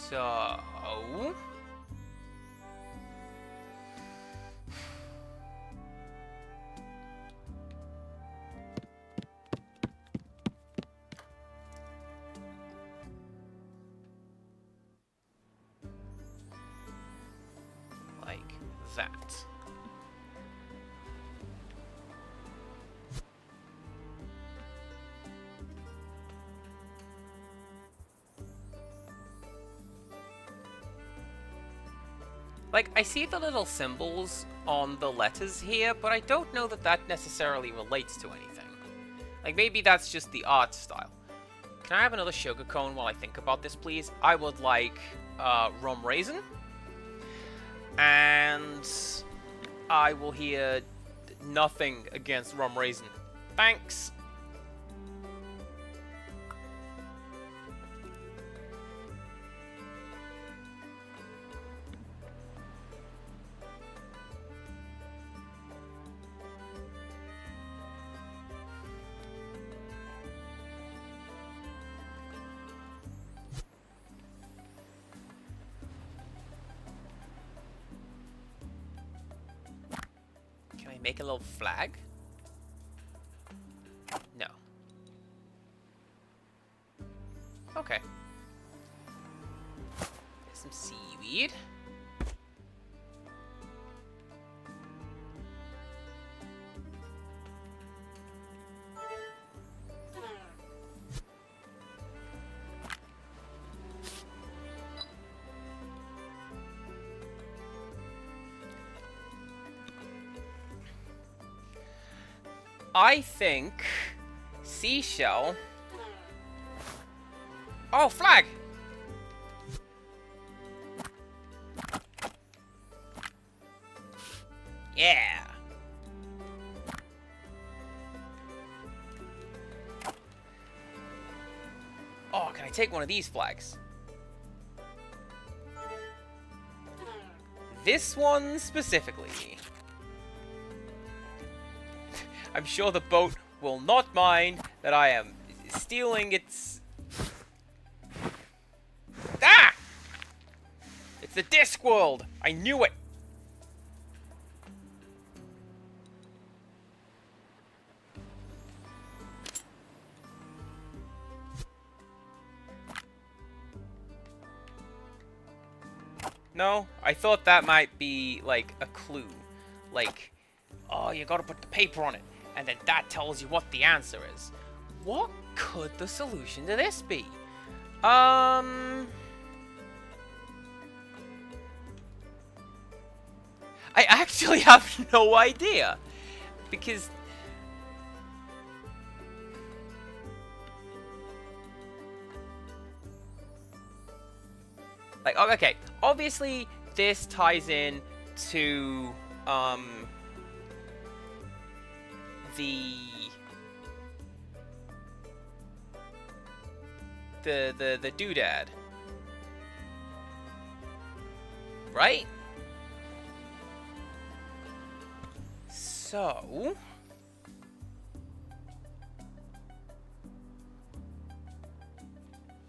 So... like that. Like, I see the little symbols on the letters here, but I don't know that that necessarily relates to anything. Like, maybe that's just the art style. Can I have another sugar cone while I think about this, please? I would like, rum raisin. And I will hear nothing against rum raisin. Thanks. Make a little flag? No. Okay. There's some seaweed. I think seashell. Oh, flag! Yeah! Oh, can I take one of these flags? This one specifically. I'm sure the boat will not mind that I am stealing its... Ah! It's the Discworld! I knew it! No, I thought that might be, like, a clue. Like, oh, you gotta put the paper on it. And then that tells you what the answer is. What could the solution to this be? I actually have no idea. Because... like, okay, obviously this ties in to, the doodad, right? So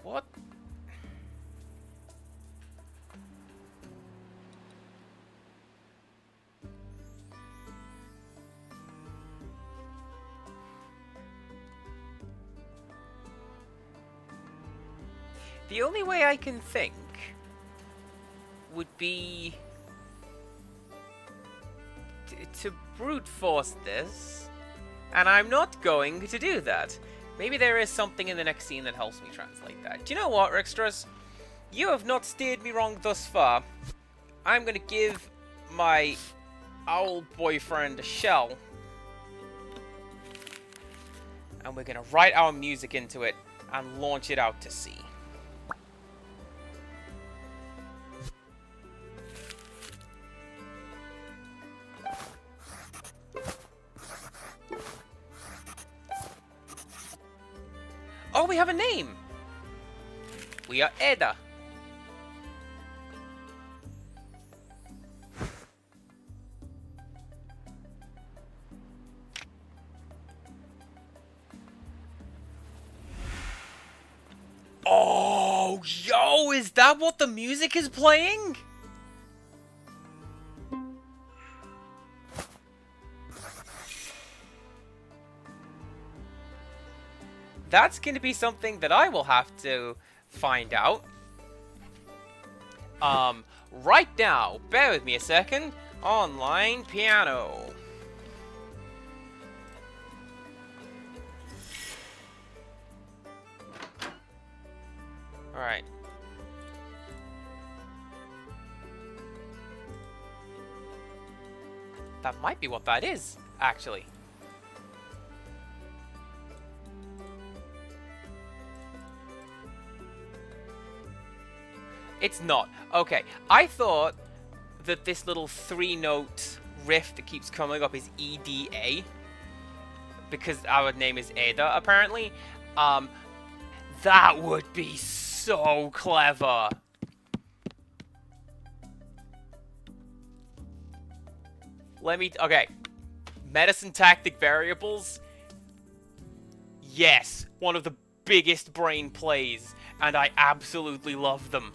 what? The only way I can think would be to brute force this, and I'm not going to do that. Maybe there is something in the next scene that helps me translate that. Do you know what, Rickstras? You have not steered me wrong thus far. I'm gonna give my owl boyfriend a shell. And we're gonna write our music into it and launch it out to sea. Oh, we have a name! We are Eda. Oh, yo, is that what the music is playing? That's going to be something that I will have to find out. Right now, bear with me a second. Online piano. Alright. That might be what that is, actually. It's not. Okay, I thought that this little 3-note riff that keeps coming up is EDA. Because our name is Eda, apparently. That would be so clever. Okay. Medicine tactic variables. Yes, one of the biggest brain plays, and I absolutely love them.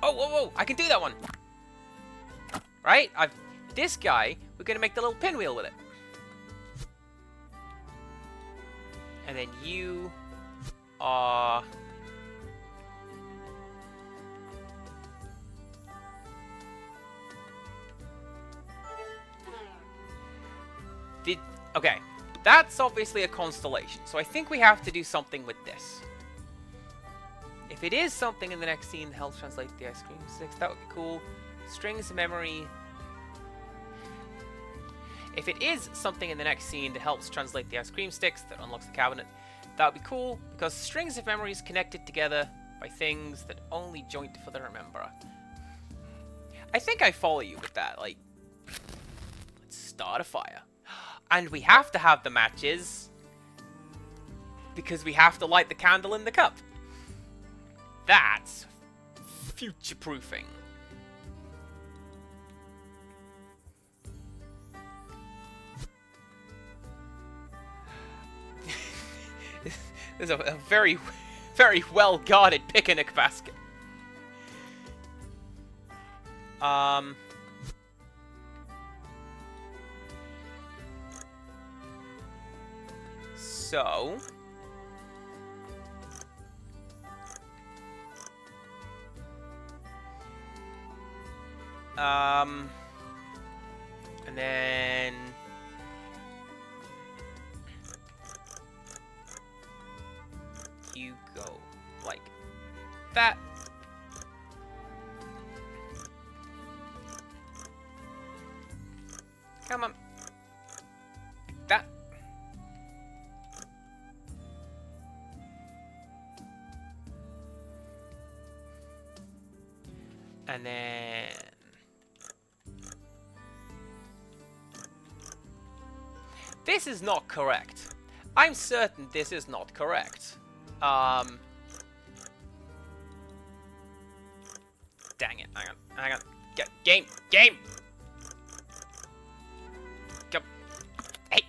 Oh, I can do that one. Right? This guy, we're going to make the little pinwheel with it. And then you are... Okay, that's obviously a constellation, so I think we have to do something with this. If it is something in the next scene that helps translate the ice cream sticks, that would be cool. Strings of memory. If it is something in the next scene that helps translate the ice cream sticks that unlocks the cabinet, that would be cool, because strings of memories connected together by things that only joint for the rememberer. I think I follow you with that, like, let's start a fire. And we have to have the matches, because we have to light the candle in the cup. That's future-proofing. There's a very, very well-guarded picnic basket. So... and then... you go like that. Come on. That. And then... this is not correct. I'm certain this is not correct. Dang it. Hang on. Game! Come. Hey!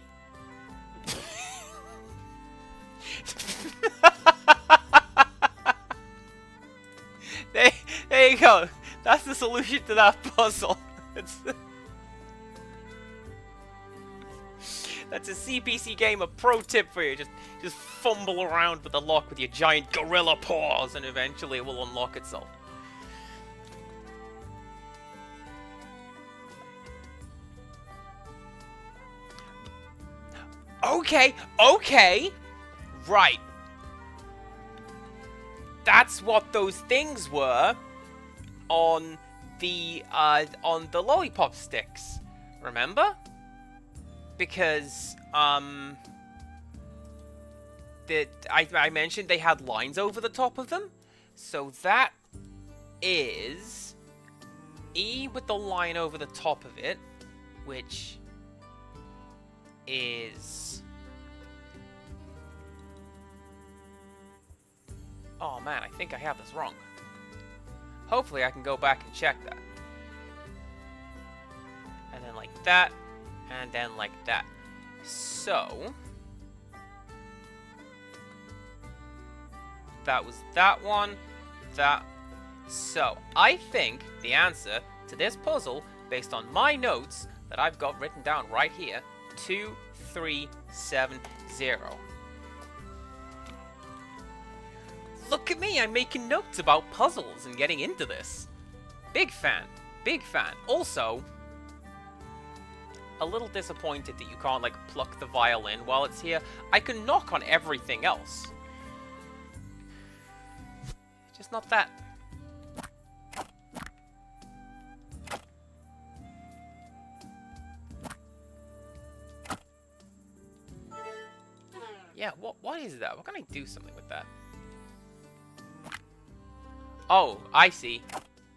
There you go. That's the solution to that puzzle. That's a CPC Gamer pro tip for you. Just fumble around with the lock with your giant gorilla paws, and eventually it will unlock itself. Okay. Right. That's what those things were on the lollipop sticks. Remember? Because I mentioned they had lines over the top of them. So that is E with the line over the top of it, which is... Oh man, I think I have this wrong. Hopefully I can go back and check that. And then like that, and then like that. So... that was that one, that... So, I think the answer to this puzzle, based on my notes that I've got written down right here, 2370. Look at me, I'm making notes about puzzles and getting into this. Big fan, big fan. Also, a little disappointed that you can't, like, pluck the violin while it's here. I can knock on everything else. Just not that. Yeah, what is that? What can I do something with that? Oh, I see.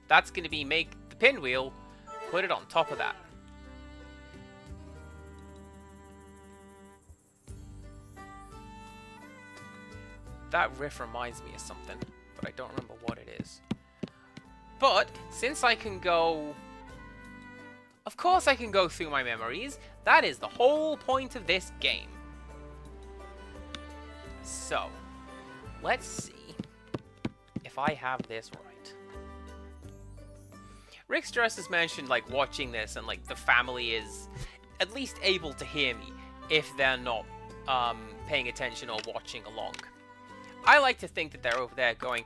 That's gonna be make the pinwheel, put it on top of that. That riff reminds me of something, but I don't remember what it is. But, since I can go... Of course I can go through my memories. That is the whole point of this game. So, let's see if I have this right. Rick Stress has mentioned, like, watching this and, like, the family is at least able to hear me if they're not paying attention or watching along. I like to think that they're over there going,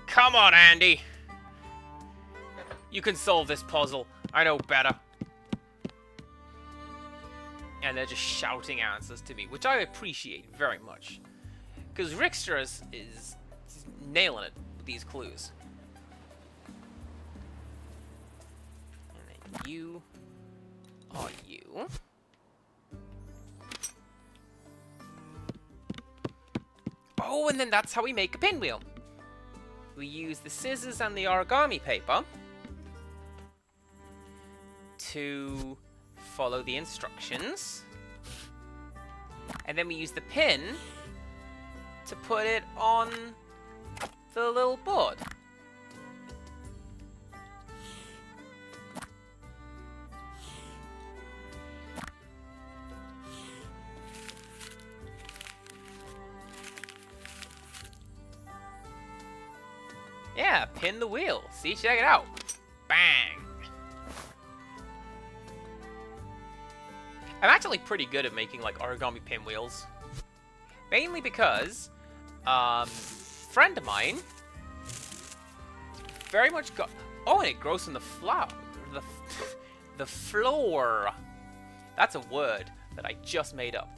"Come on, Andy! You can solve this puzzle. I know better." And they're just shouting answers to me, which I appreciate very much. Because Rickster is nailing it with these clues. And then you are you. Oh, and then that's how we make a pinwheel. We use the scissors and the origami paper to follow the instructions. And then we use the pin to put it on the little board. Yeah, pin the wheel. See, check it out. Bang! I'm actually pretty good at making, like, origami pinwheels. Mainly because, friend of mine very much got... Oh, and it grows from the flower. The floor. That's a word that I just made up.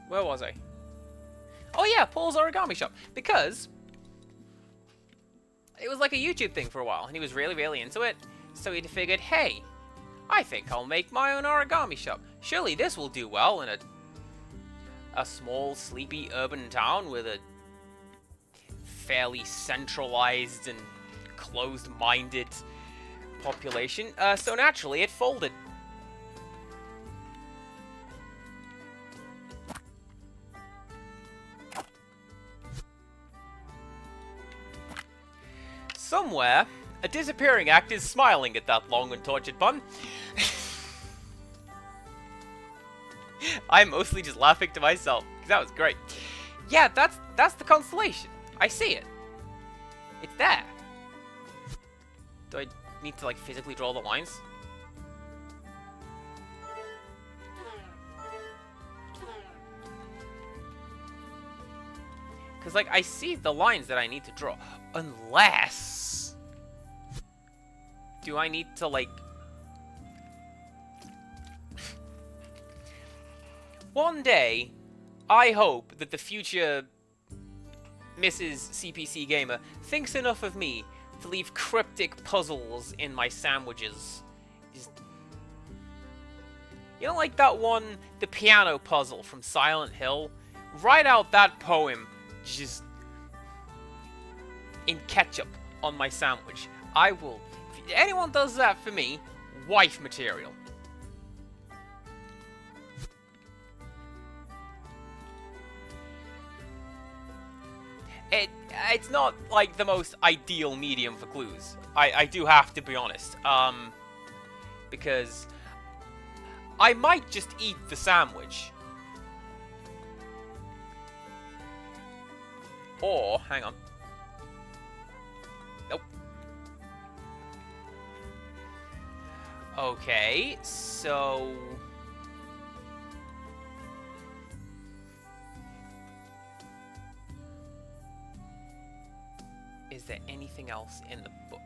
Where was I? Oh yeah, Paul's Origami Shop. Because it was like a YouTube thing for a while, and he was really, really into it. So he figured, hey, I think I'll make my own origami shop. Surely this will do well in a small, sleepy urban town with a fairly centralized and closed-minded population. So naturally, it folded. Somewhere, a disappearing act is smiling at that long and tortured pun. I'm mostly just laughing to myself, because that was great. Yeah, that's the constellation. I see it. It's there. Do I need to, like, physically draw the lines? Because, like, I see the lines that I need to draw. Unless... Do I need to, like... One day, I hope that the future Mrs. CPC Gamer thinks enough of me to leave cryptic puzzles in my sandwiches. Just... You know, like that one, the piano puzzle from Silent Hill? Write out that poem, just in ketchup on my sandwich. I will. If anyone does that for me, wife material. It's not, like, the most ideal medium for clues. I do have to be honest. Because I might just eat the sandwich. Or, hang on. Nope. Okay, so... Is there anything else in the book?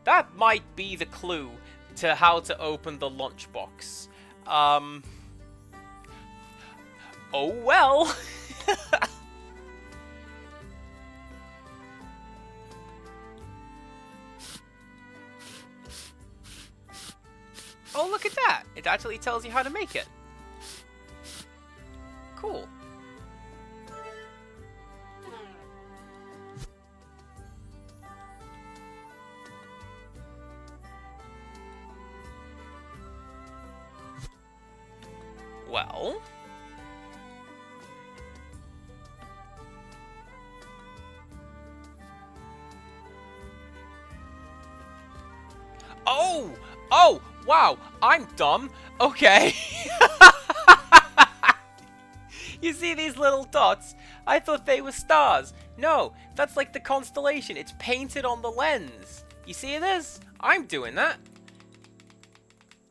That might be the clue to how to open the lunchbox. Oh well. Oh, look at that! It actually tells you how to make it. Cool. Well... Oh! Oh! Wow! I'm dumb! Okay! You see these little dots? I thought they were stars. No, that's like the constellation. It's painted on the lens. You see this? I'm doing that.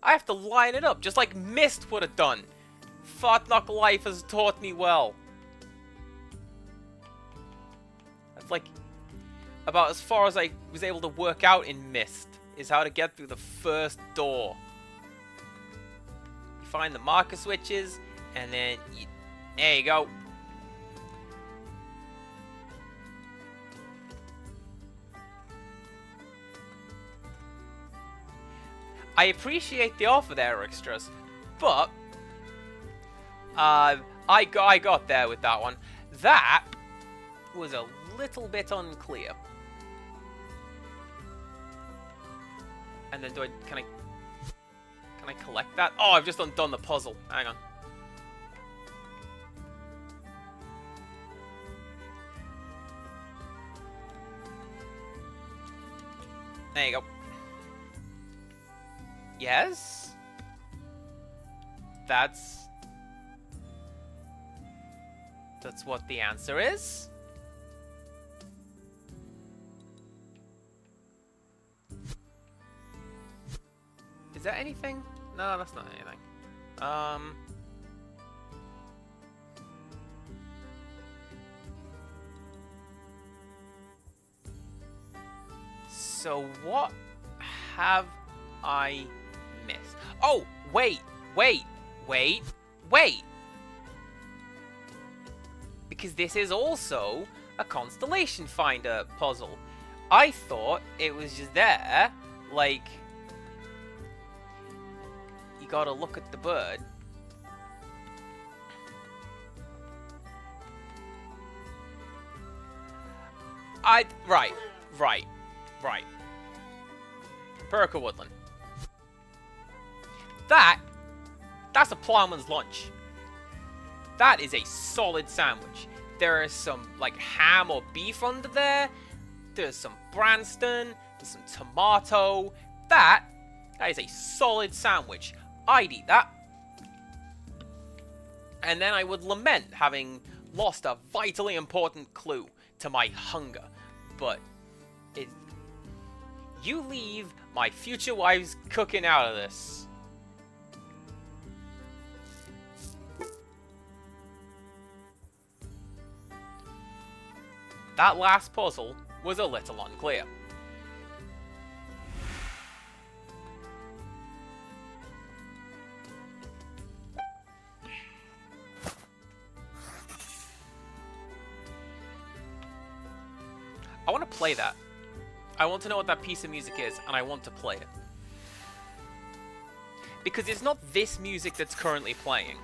I have to line it up, just like Myst would have done. Fartknock life has taught me well. That's like about as far as I was able to work out in Myst, is how to get through the first door. You find the marker switches, and then you... There you go. I appreciate the offer there, extras, but I got there with that one. That was a little bit unclear. And then can I collect that? Oh, I've just undone the puzzle. Hang on. There you go. Yes? That's what the answer is? Is that anything? No, that's not anything. So what have I missed? Oh, wait. Because this is also a constellation finder puzzle. I thought it was just there, like, you gotta look at the bird. Right. Purka Woodland. That's a plowman's lunch. That is a solid sandwich. There is some, like, ham or beef under there. There's some Branston. There's some tomato. That is a solid sandwich. I'd eat that. And then I would lament having lost a vitally important clue. to my hunger. But you leave my future wife's cooking out of this. That last puzzle was a little unclear. I want to play that. I want to know what that piece of music is, and I want to play it. Because it's not this music that's currently playing.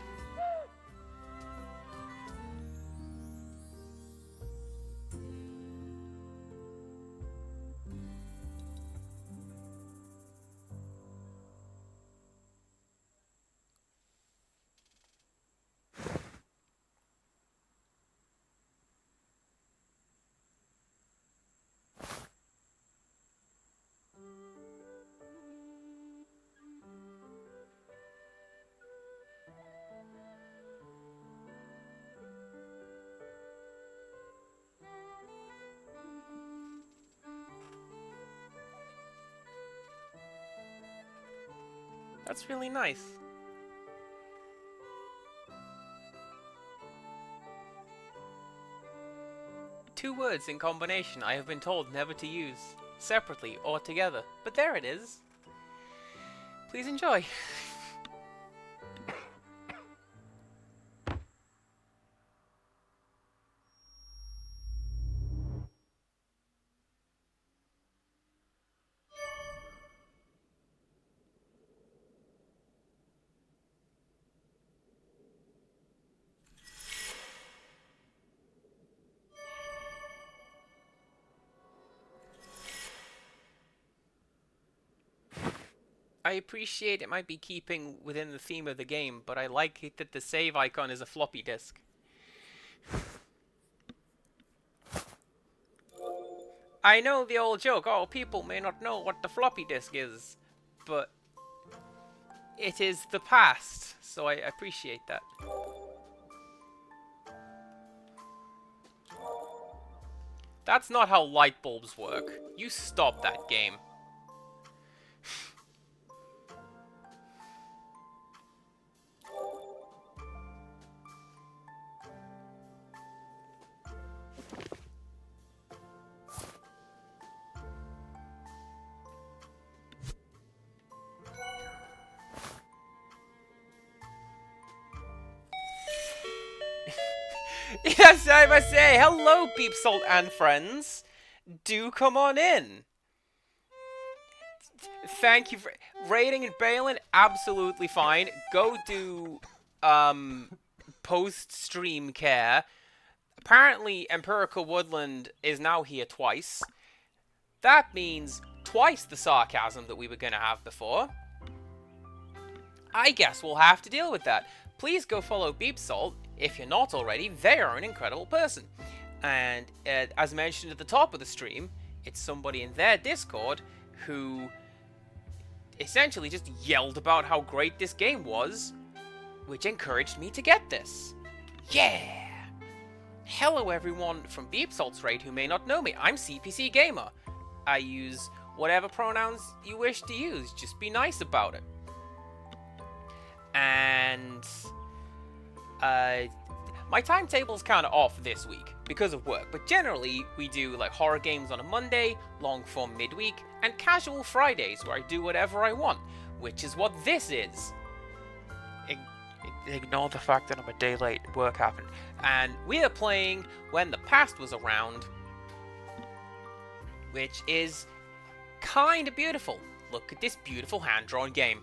That's really nice. Two words in combination I have been told never to use, separately or together, but there it is. Please enjoy. I appreciate it might be keeping within the theme of the game, but I like it that the save icon is a floppy disk. I know the old joke, oh, people may not know what the floppy disk is, but it is the past, so I appreciate that. That's not how light bulbs work. You stop that game. Yes, I must say, hello, Beep Salt and friends. Do come on in. Thank you for raiding and bailing. Absolutely fine. Go do post-stream care. Apparently, Empirical Woodland is now here twice. That means twice the sarcasm that we were going to have before. I guess we'll have to deal with that. Please go follow Beep Salt. If you're not already, they are an incredible person. And as mentioned at the top of the stream, it's somebody in their Discord who essentially just yelled about how great this game was, which encouraged me to get this. Yeah! Hello everyone from Beep Salt's raid who may not know me. I'm CPC Gamer. I use whatever pronouns you wish to use. Just be nice about it. And my timetable's kind of off this week because of work, but generally we do like horror games on a Monday, long form midweek, and casual Fridays where I do whatever I want, which is what this is. Ignore the fact that I'm a day late, work happened. And we are playing When the Past Was Around, which is kind of beautiful. Look at this beautiful hand-drawn game.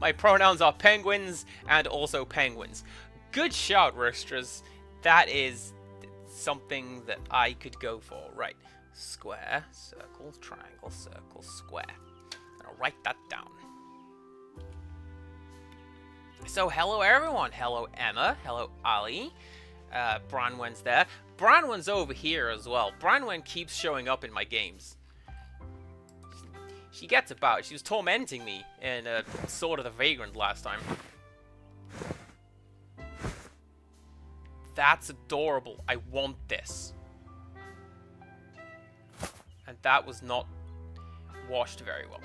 My pronouns are penguins and also penguins. Good shout, Roosters. That is something that I could go for. Right. Square, circle, triangle, circle, square. And I'll write that down. So, hello everyone. Hello Emma. Hello Ali. Branwen's there. Branwen's over here as well. Branwen keeps showing up in my games. She gets about. She was tormenting me in Sword of the Vagrant last time. That's adorable. I want this. And that was not washed very well.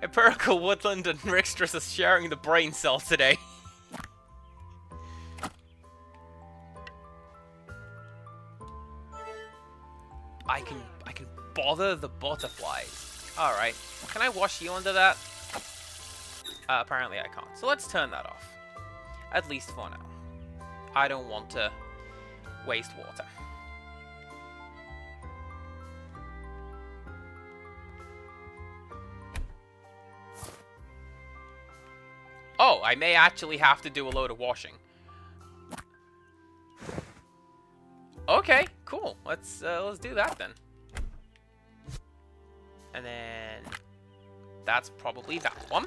Empirical Woodland and Rixtrus are sharing the brain cell today. I can bother the butterflies. Alright. Can I wash you under that? Apparently I can't. So let's turn that off. At least for now. I don't want to waste water. Oh, I may actually have to do a load of washing. Okay, cool. Let's do that then. And then that's probably that one.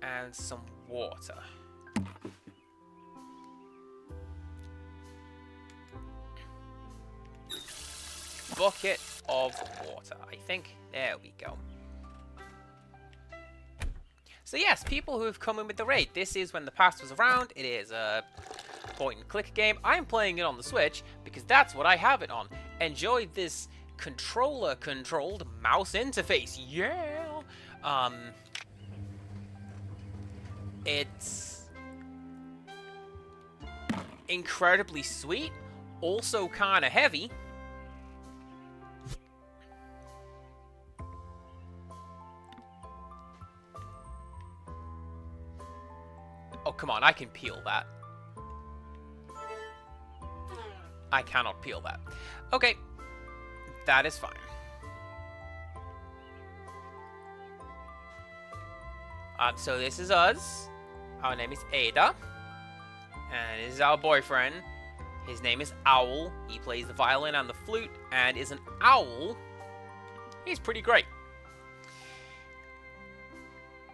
And some water. Bucket of water. I think there we go. So yes, people who have come in with the raid. This is when the past was around. It is a point-and-click game. I'm playing it on the Switch because that's what I have it on. Enjoy this controller-controlled mouse interface. Yeah. It's incredibly sweet, also kind of heavy. Oh, come on, I can peel that. I cannot peel that. Okay, that is fine. So this is us. Our name is Ada. And this is our boyfriend. His name is Owl. He plays the violin and the flute and is an owl. He's pretty great.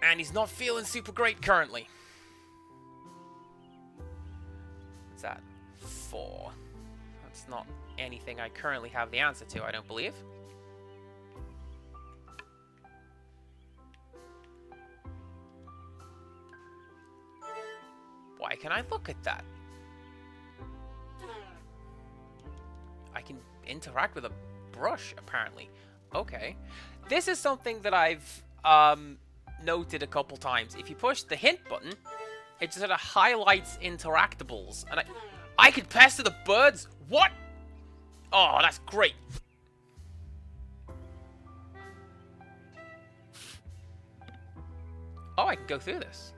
And he's not feeling super great currently. What's that? 4. That's not anything I currently have the answer to, I don't believe. Why can I look at that? I can interact with a brush, apparently. Okay. This is something that I've noted a couple times. If you push the hint button, it just sort of highlights interactables. And I can pester the birds? What? Oh, that's great. Oh, I can go through this.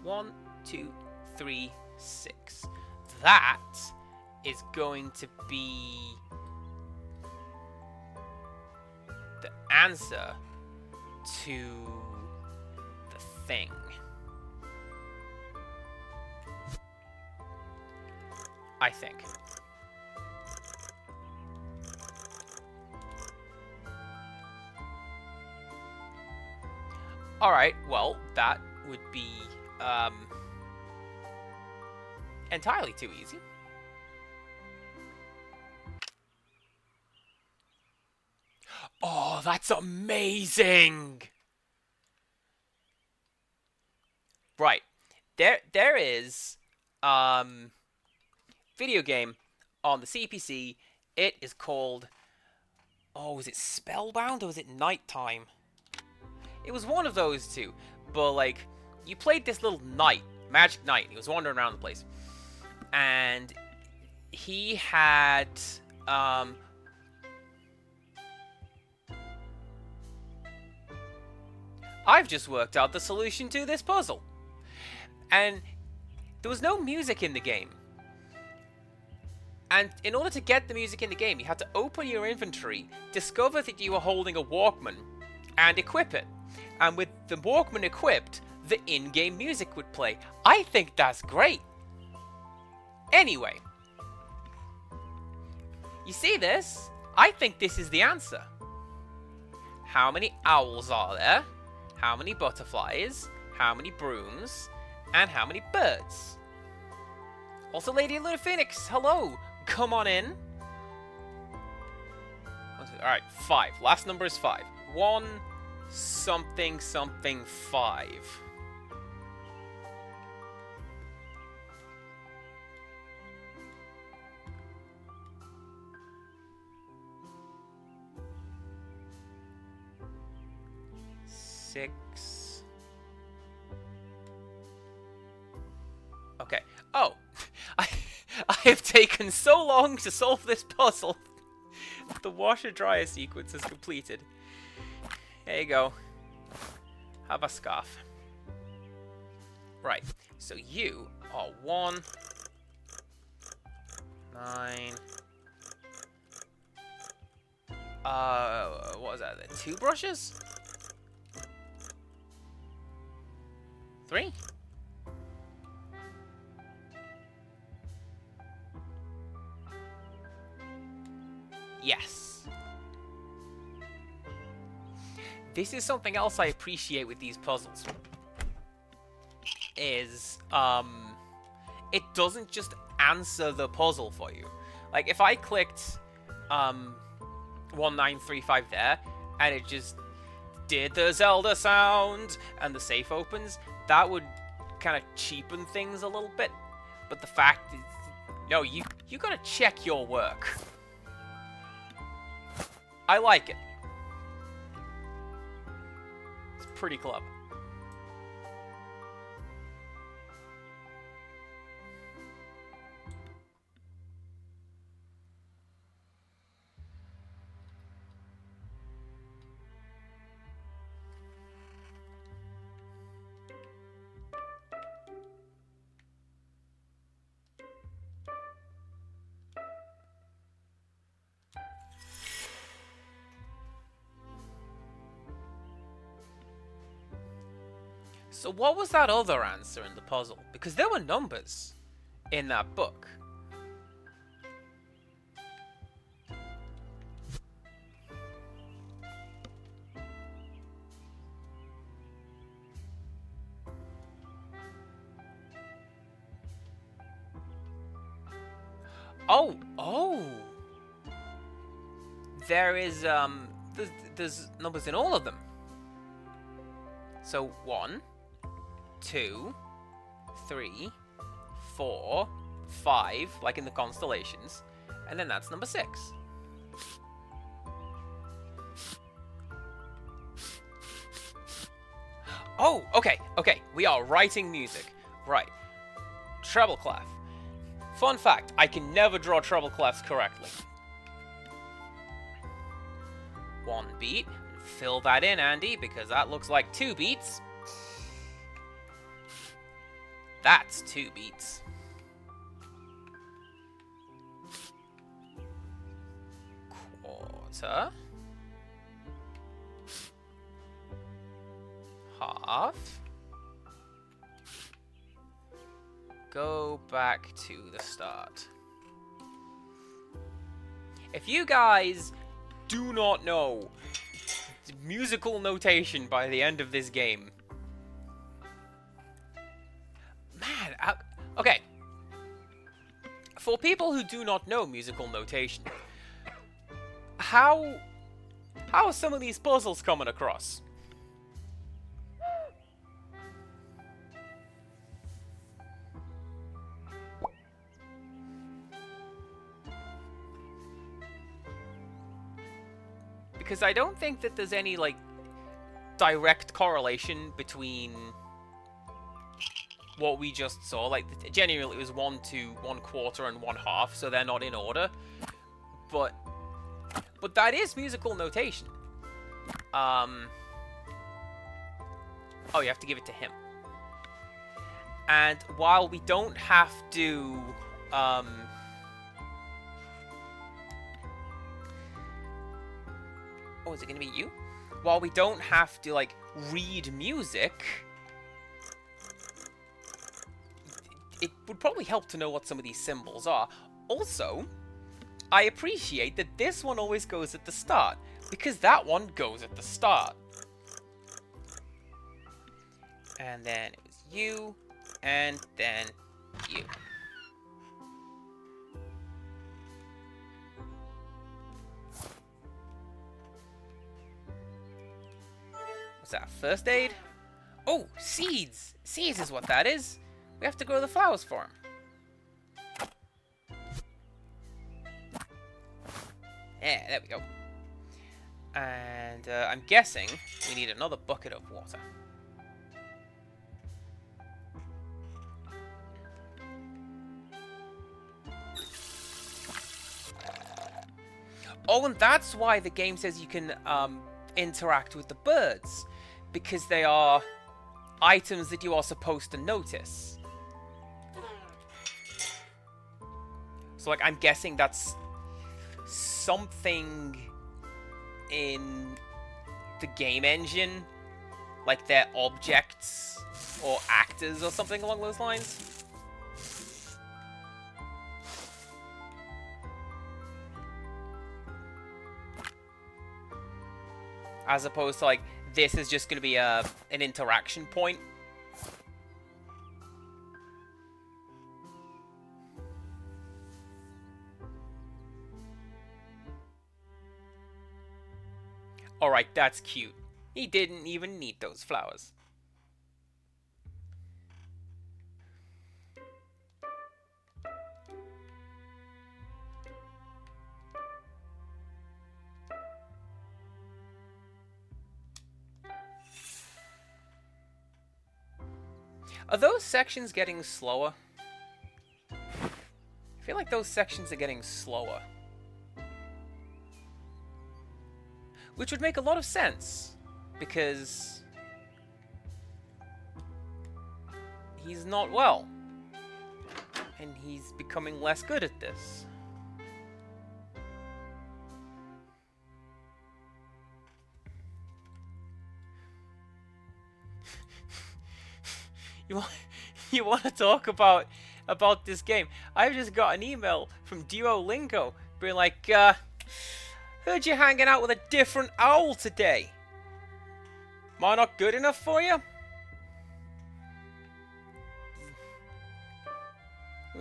One, 2, 3, 6. That is going to be the answer to the thing. I think. Alright, well, that would be entirely too easy. Oh, that's amazing! Right. There is video game on the CPC. It is called, oh, was it Spellbound or was it Nighttime? It was one of those two. But like, you played this little knight, Magic Knight. He was wandering around the place. And he had I've just worked out the solution to this puzzle. And there was no music in the game. And in order to get the music in the game, you had to open your inventory, discover that you were holding a Walkman, and equip it. And with the Walkman equipped, the in-game music would play. I think that's great. Anyway. You see this? I think this is the answer. How many owls are there? How many butterflies? How many brooms? And how many birds? Also, Lady Luna Phoenix, hello. Come on in. Alright, 5. Last number is 5. 1 something something 5. Six. Okay. Oh, I have taken so long to solve this puzzle. The washer dryer sequence is completed. There you go. Have a scarf. Right. So you are 1, 9. What was that? 2 brushes? 3? Yes. This is something else I appreciate with these puzzles. Is, it doesn't just answer the puzzle for you. Like, if I clicked, 1935 there, and it just did the Zelda sound, and the safe opens, that would kind of cheapen things a little bit. But the fact is, no, you gotta check your work. I like it. It's pretty clever. So what was that other answer in the puzzle? Because there were numbers in that book. Oh! There is, there's numbers in all of them. So 1, 2, 3, 4, 5, like in the constellations, and then that's number 6. Oh, okay, we are writing music. Right. Treble clef. Fun fact, I can never draw treble clefs correctly. 1 beat. Fill that in, Andy, because that looks like 2 beats. That's 2 beats. Quarter. Half. Go back to the start. If you guys do not know musical notation by the end of this game, man, okay. For people who do not know musical notation, how are some of these puzzles coming across? Because I don't think that there's any, like, direct correlation between what we just saw. Like, genuinely, it was 1, 2, 1/4, and 1/2, so they're not in order. But that is musical notation. Oh, you have to give it to him. And while we don't have to, oh, is it going to be you? While we don't have to, like, read music, it would probably help to know what some of these symbols are. Also, I appreciate that this one always goes at the start, because that one goes at the start. And then it was you, and then you. What's that? First aid? Oh, seeds! Seeds is what that is. We have to grow the flowers for him. Yeah, there we go. And I'm guessing we need another bucket of water. Oh, and that's why the game says you can interact with the birds. Because they are items that you are supposed to notice. So, like, I'm guessing that's something in the game engine. Like, they're objects or actors or something along those lines. As opposed to, like, this is just going to be an interaction point. Alright, that's cute. He didn't even need those flowers. Are those sections getting slower? I feel like those sections are getting slower. Which would make a lot of sense, because he's not well, and he's becoming less good at this. You want to talk about this game? I've just got an email from Duolingo being like, heard you hanging out with a different owl today. Am I not good enough for you?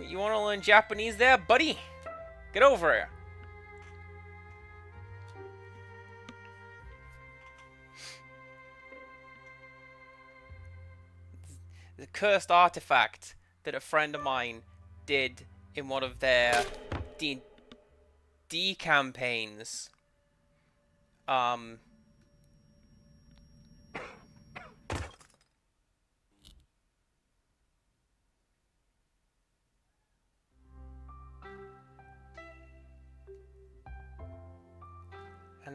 You want to learn Japanese there, buddy? Get over here. The cursed artifact that a friend of mine did in one of their D&D campaigns. An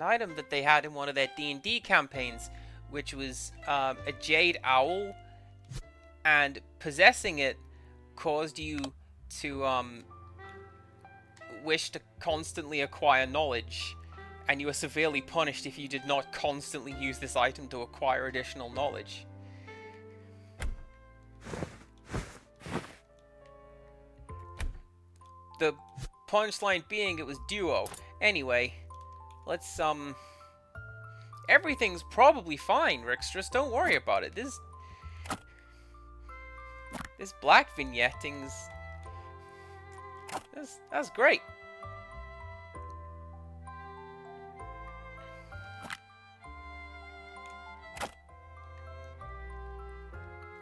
item that they had in one of their D&D campaigns, which was a jade owl, and possessing it caused you to wish to constantly acquire knowledge, and you were severely punished if you did not constantly use this item to acquire additional knowledge. The punchline being it was Duo. Anyway, let's everything's probably fine, Rixtrus. Don't worry about it. This black vignetting's... That's great.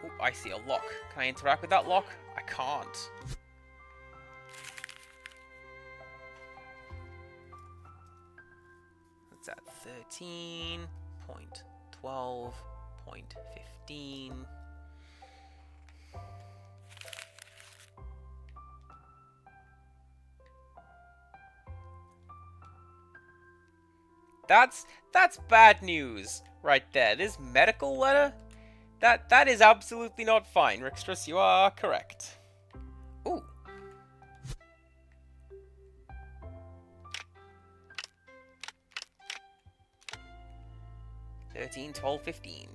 Oh, I see a lock. Can I interact with that lock? I can't. What's that? 13.12.15. That's bad news right there. This medical letter, that is absolutely not fine. Rixtrus, you are correct. Ooh. $13, $12, $15.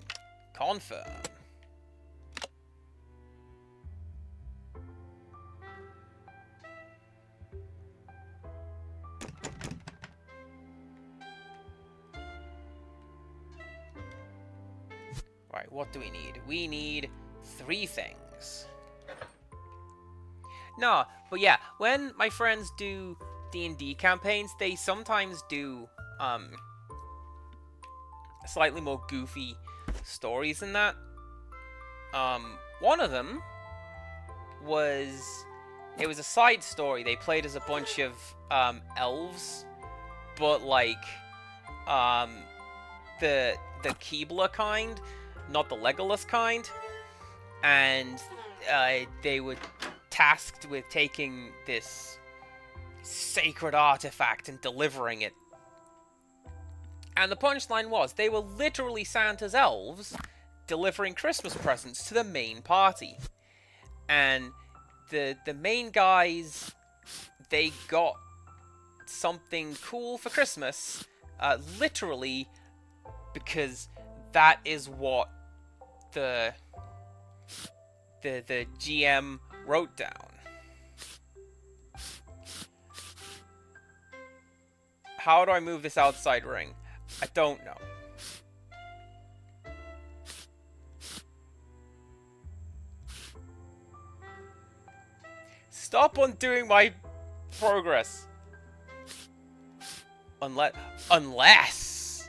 Confirm. Right, what do we need? We need 3 things. No, but yeah, when my friends do D&D campaigns, they sometimes do slightly more goofy stories in that. One of them was, it was a side story. They played as a bunch of elves, but like the Keebler kind, not the Legolas kind, and they were tasked with taking this sacred artifact and delivering it. And the punchline was, they were literally Santa's elves delivering Christmas presents to the main party. And the main guys, they got something cool for Christmas, literally, because that is what the GM wrote down. How do I move this outside ring? I don't know. Stop undoing my progress. Unless...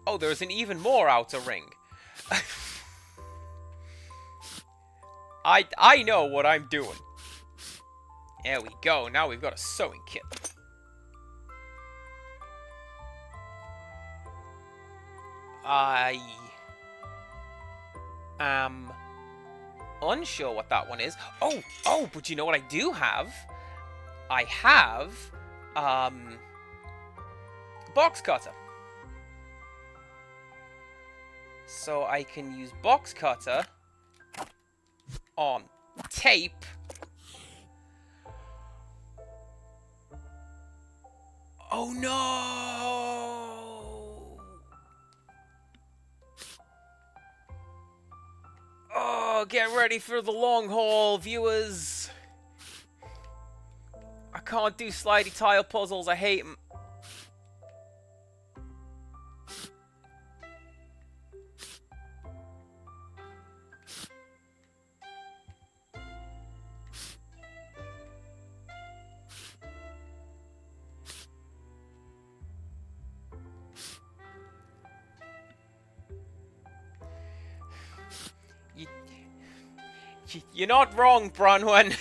Oh, there's an even more outer ring. I know what I'm doing. There we go. Now we've got a sewing kit. I am unsure what that one is. Oh, but you know what I do have? I have box cutter. So I can use box cutter on tape. Oh no! Oh, get ready for the long haul, viewers. I can't do slidey tile puzzles, I hate them. You're not wrong, Bronwyn.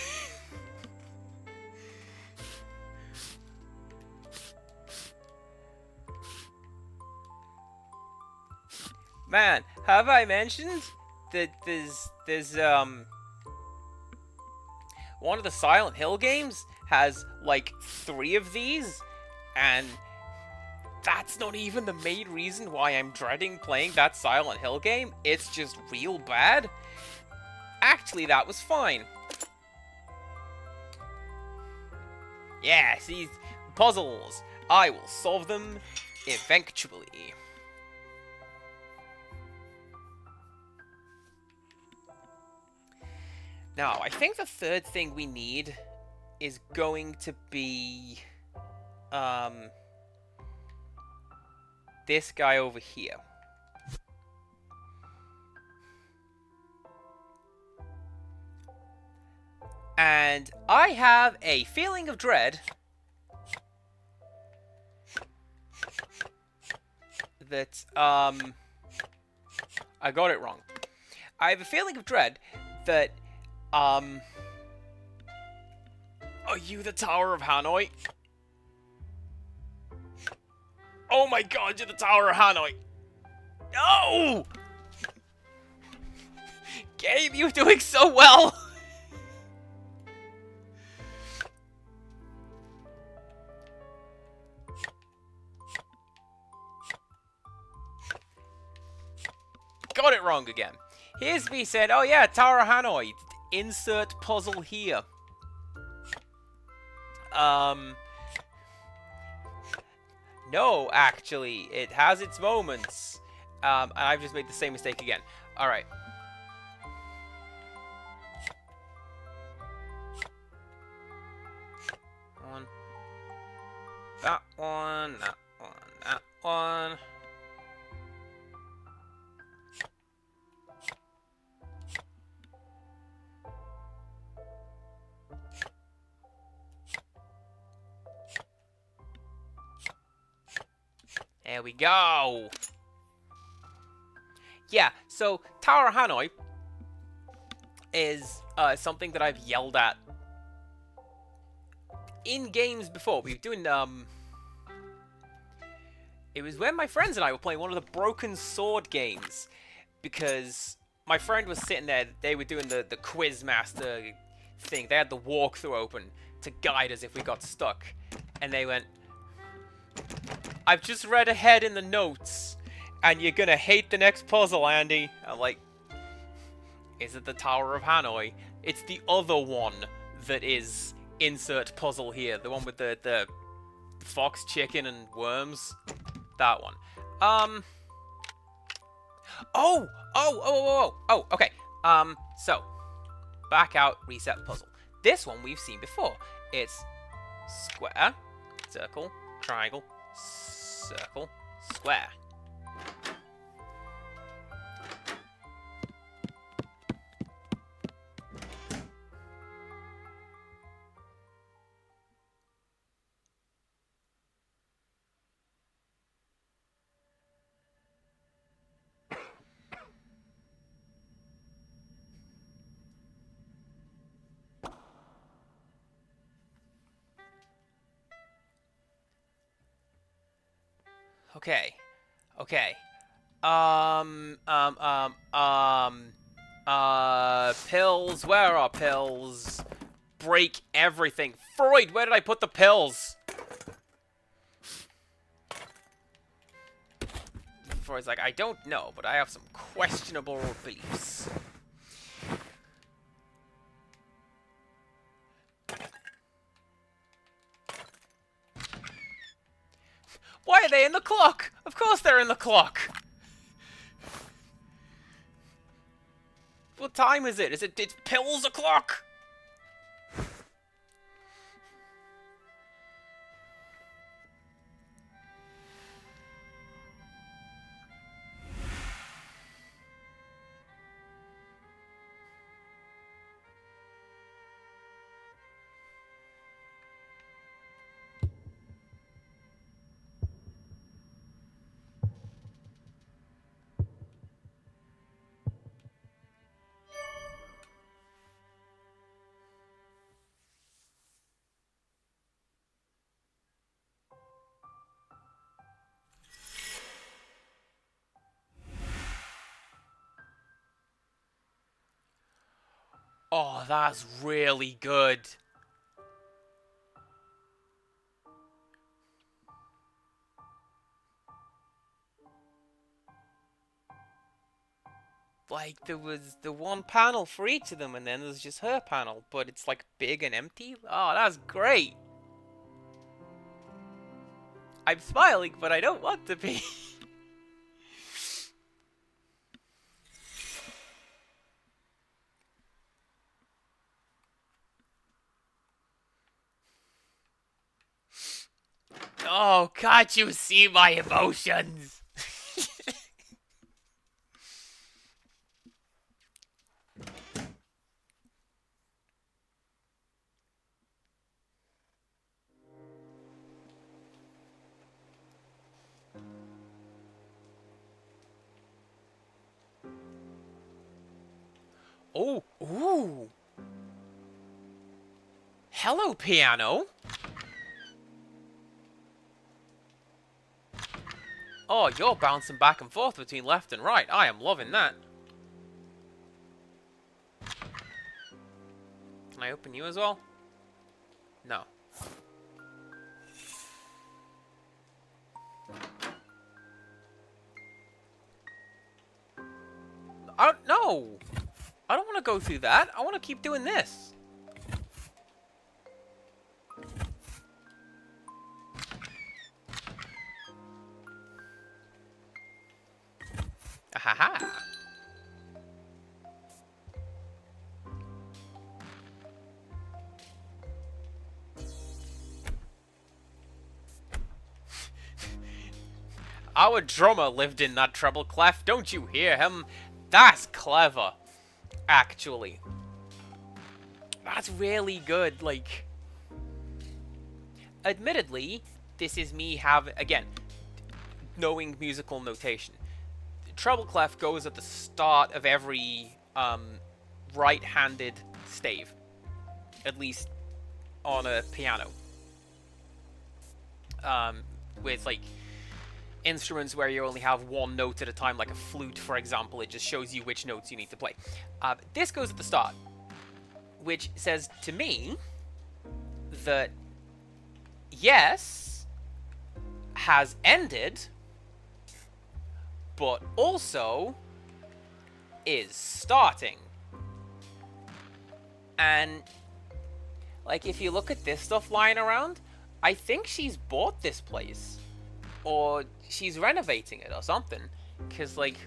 Man, have I mentioned that there's one of the Silent Hill games has like 3 of these, and that's not even the main reason why I'm dreading playing that Silent Hill game. It's just real bad. Actually, that was fine. Yeah, see, puzzles. I will solve them eventually. Now, I think the third thing we need is going to be this guy over here. And I have a feeling of dread that, I got it wrong. I have a feeling of dread that, are you the Tower of Hanoi? Oh my god, you're the Tower of Hanoi! No! Gabe, you're doing so well! Got it wrong again. Here's me saying, oh yeah, Tower of Hanoi. Insert puzzle here. No, actually. It has its moments. And I've just made the same mistake again. Alright. That one, that one, that one. There we go. Yeah, so Tower of Hanoi is something that I've yelled at in games before. We were doing, it was when my friends and I were playing one of the Broken Sword games, because my friend was sitting there, they were doing the quiz master thing. They had the walkthrough open to guide us if we got stuck. And they went, I've just read ahead in the notes, and you're gonna hate the next puzzle, Andy. I'm like, is it the Tower of Hanoi? It's the other one that is insert puzzle here. The one with the fox, chicken, and worms. That one. Oh, okay. So, back out, reset puzzle. This one we've seen before. It's square, circle, triangle, circle, square. Okay. Pills, where are pills? Break everything. Freud, where did I put the pills? Freud's like, I don't know, but I have some questionable beliefs. Why are they in the clock? Of course they're in the clock. What time is it? It's pills o'clock? Oh, that's really good. Like, there was the one panel for each of them, and then there's just her panel, but it's like big and empty. Oh, that's great. I'm smiling, but I don't want to be. Oh, can't you see my emotions? Oh, ooh. Hello, piano. Oh, you're bouncing back and forth between left and right. I am loving that. Can I open you as well? No. I don't know. I don't want to go through that. I want to keep doing this. Ahaha. Our drummer lived in that treble clef. Don't you hear him? That's clever, actually. That's really good. Like, admittedly, this is me having, again, knowing musical notation. Treble clef goes at the start of every right-handed stave, at least on a piano. With like instruments where you only have one note at a time, like a flute, for example, it just shows you which notes you need to play. This goes at the start, which says to me that yes has ended, but also is starting. And like, if you look at this stuff lying around, I think she's bought this place, or she's renovating it or something, because like,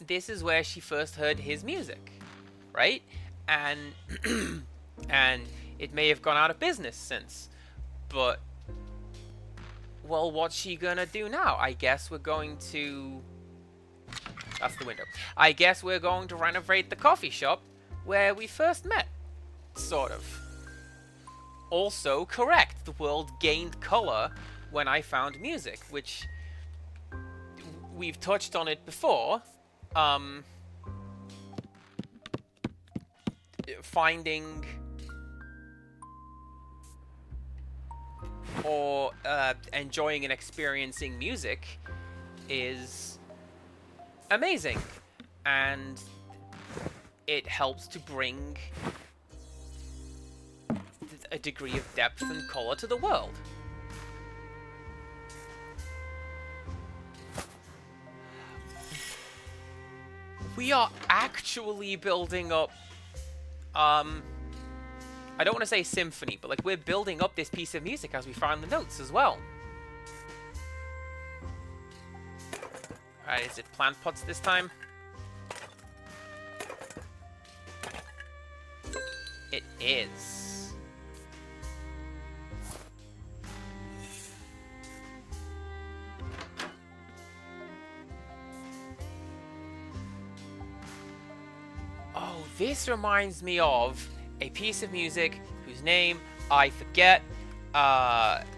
this is where she first heard his music, right? And and it may have gone out of business since, but well, what's she gonna do now? I guess we're going to... That's the window. I guess we're going to renovate the coffee shop where we first met. Sort of. Also correct, the world gained color when I found music, which we've touched on it before. Finding or enjoying and experiencing music is amazing, and it helps to bring a degree of depth and color to the world. We are actually building up I don't want to say symphony, but like, we're building up this piece of music as we find the notes as well. Alright, is it plant pots this time? It is. Oh, this reminds me of a piece of music whose name I forget.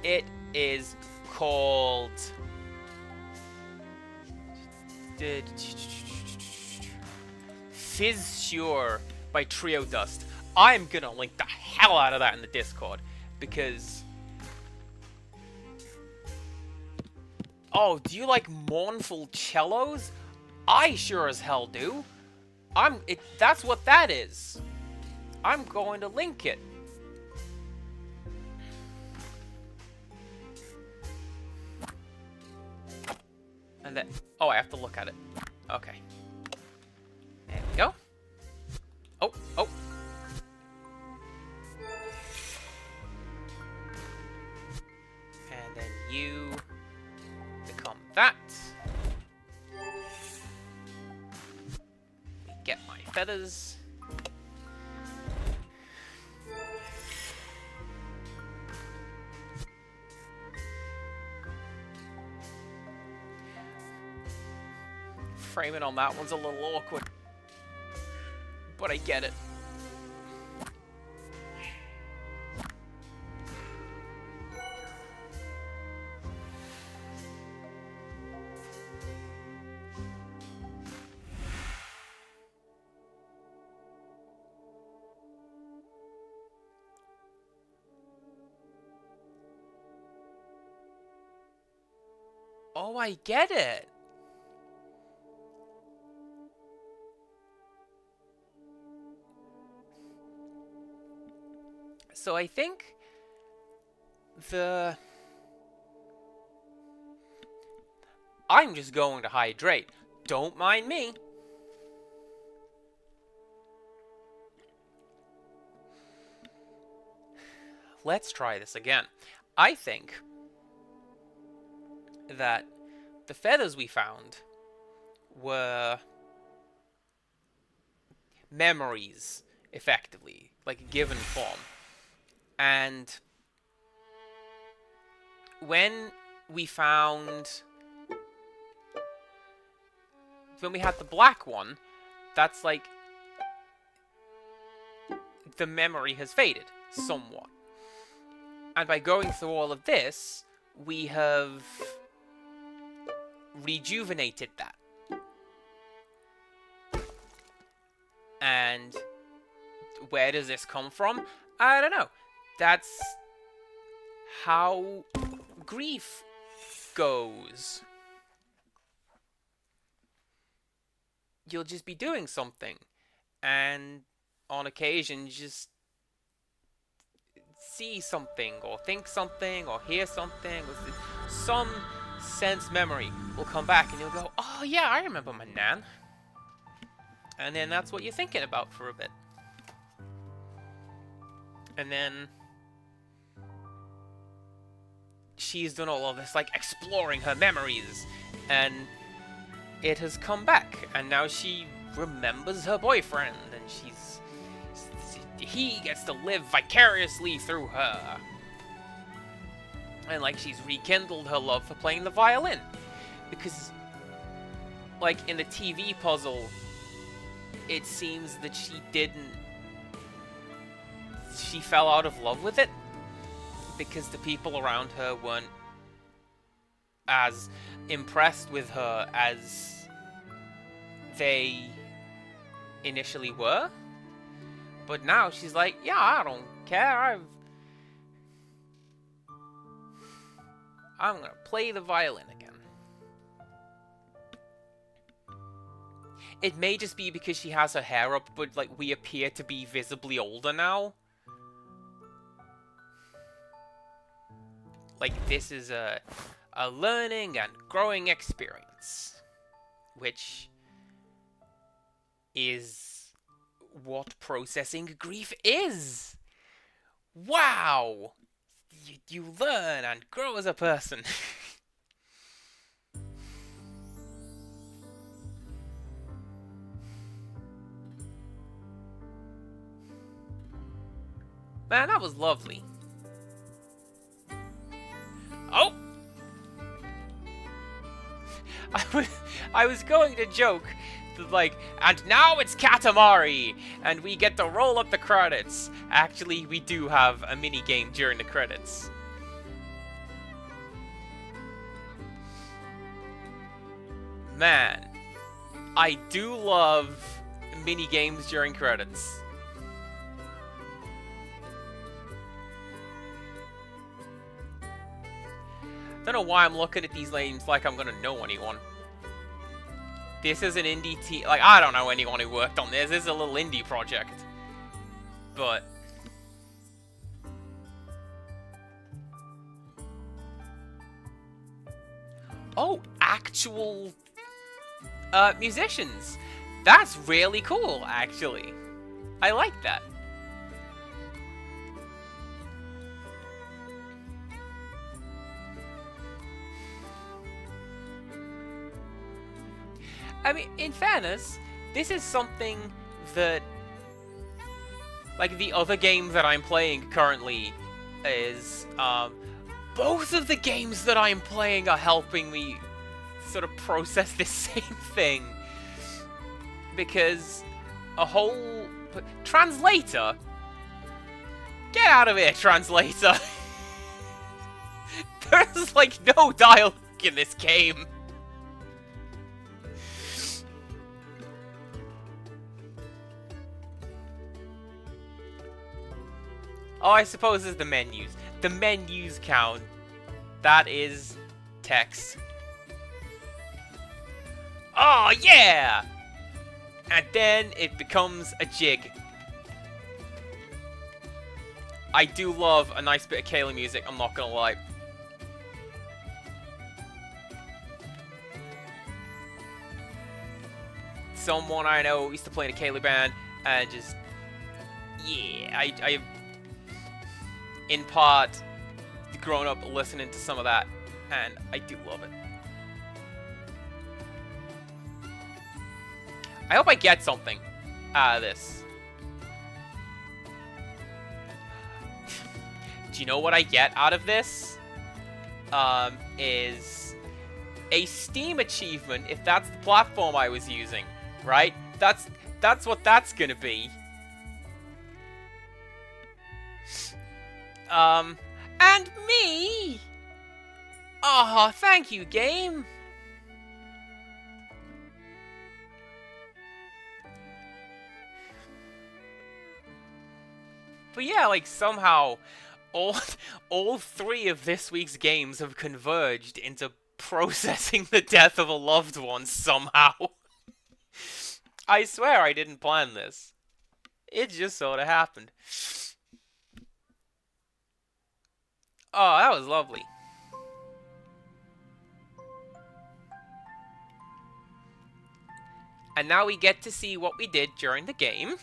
It is called... Fizzure by Trio Dust. I'm gonna link the hell out of that in the Discord, because... Oh, do you like mournful cellos? I sure as hell do. That's what that is. I'm going to link it. And then... Oh, I have to look at it. Okay. There we go. Oh, oh. And then you become that. Get my feathers. Framing on that one's a little awkward, but I get it. Oh, I get it. So I think I'm just going to hydrate. Don't mind me. Let's try this again. I think that the feathers we found were memories, effectively, like a given form. And when we had the black one, that's like the memory has faded somewhat. And by going through all of this, we have rejuvenated that. And where does this come from? I don't know. That's how grief goes. You'll just be doing something, and on occasion just see something, or think something, or hear something, or some sense memory will come back, and you'll go, oh yeah, I remember my nan. And then that's what you're thinking about for a bit. And then she's done all of this, like, exploring her memories, and it has come back, and now she remembers her boyfriend, and he gets to live vicariously through her. And, like, she's rekindled her love for playing the violin. Because, like, in the TV puzzle, it seems that she fell out of love with it. Because the people around her weren't as impressed with her as they initially were. But now she's like, yeah, I don't care. I'm gonna play the violin again. It may just be because she has her hair up, but, like, we appear to be visibly older now. Like, this is a learning and growing experience, which is what processing grief is. Wow! You learn and grow as a person. Man, that was lovely. Oh! I was going to joke that, like, and now it's Katamari, and we get to roll up the credits. Actually, we do have a mini game during the credits. Man, I do love mini games during credits. Don't know why I'm looking at these names like I'm gonna know anyone. This is an indie team. Like, I don't know anyone who worked on this. This is a little indie project. But oh, actual musicians. That's really cool, actually. I like that. I mean, in fairness, this is something that, like, the other game that I'm playing currently is, both of the games that I'm playing are helping me sort of process this same thing. Because a whole... Translator? Get out of here, translator! There's, like, no dialogue in this game. Oh, I suppose it's the menus. The menus count. That is text. Oh, yeah! And then it becomes a jig. I do love a nice bit of Kayla music, I'm not gonna lie. Someone I know used to play in a Kayla band, and just... Yeah, I in part, grown up listening to some of that, and I do love it. I hope I get something out of this. Do you know what I get out of this? Is a Steam achievement, if that's the platform I was using, right? That's what that's gonna be. And me? Oh, thank you, game. But yeah, like somehow all all three of this week's games have converged into processing the death of a loved one somehow. I swear I didn't plan this. It just sort of happened. Oh, that was lovely. And now we get to see what we did during the game.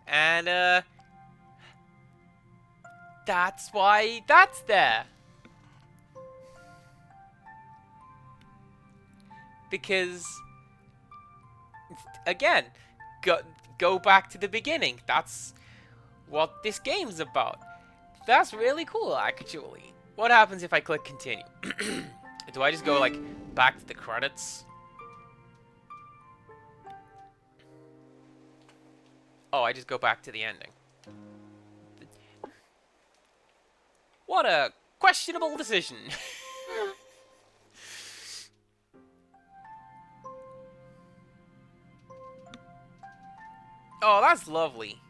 And, that's why that's there. Because, again, go back to the beginning. That's what this game's about. That's really cool, actually. What happens if I click continue? Do I just go, like, back to the credits? Oh, I just go back to the ending. What a questionable decision. Oh, that's lovely.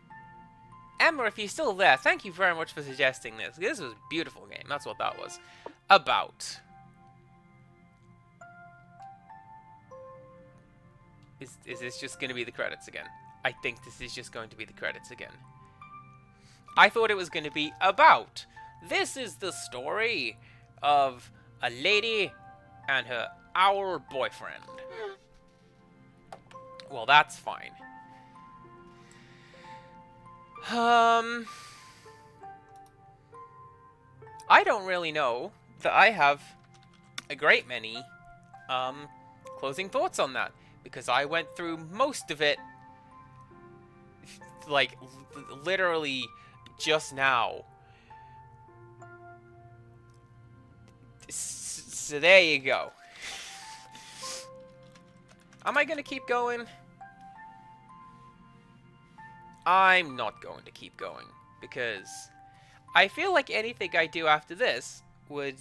Emma, if you're still there, thank you very much for suggesting this. This was a beautiful game. That's what that was about. Is this just going to be the credits again? I think this is just going to be the credits again. I thought it was going to be about. This is the story of a lady and her owl boyfriend. Well, that's fine. I don't really know that I have a great many closing thoughts on that, because I went through most of it like literally just now. So there you go. Am I gonna keep going? I'm not going to keep going, because I feel like anything I do after this would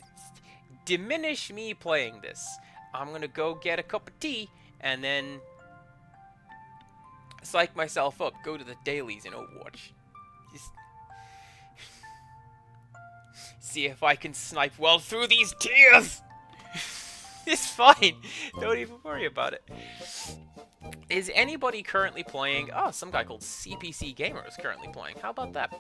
diminish me playing this. I'm gonna go get a cup of tea and then psych myself up, go to the dailies in Overwatch. Just see if I can snipe well through these tears! It's fine. Don't even worry about it. Is anybody currently playing... Oh, some guy called CPC Gamer is currently playing. How about that?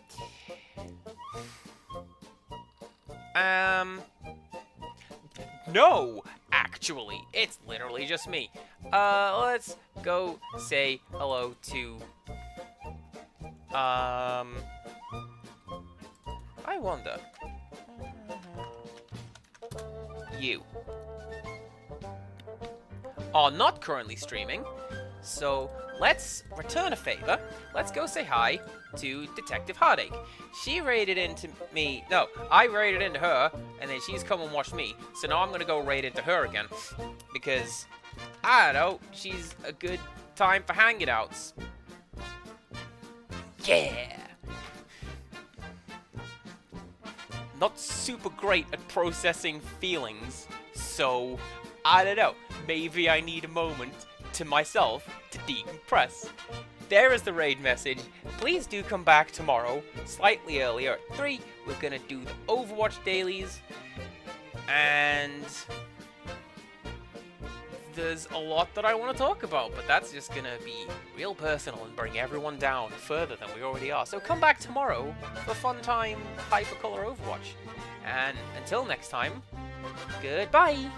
No! Actually, it's literally just me. Let's go say hello to... I wonder... You are not currently streaming, so let's return a favor. Let's go say hi to Detective Heartache. She raided into me. No, I raided into her, and then she's come and watched me. So now I'm gonna go raid into her again, because I don't know, she's a good time for hangouts. Yeah. Not super great at processing feelings, so I don't know. Maybe I need a moment to myself to decompress. There is the raid message. Please do come back tomorrow, slightly earlier at 3. We're gonna do the Overwatch dailies, and there's a lot that I want to talk about, but that's just gonna be real personal and bring everyone down further than we already are. So come back tomorrow for fun time Hypercolor Overwatch. And until next time, goodbye!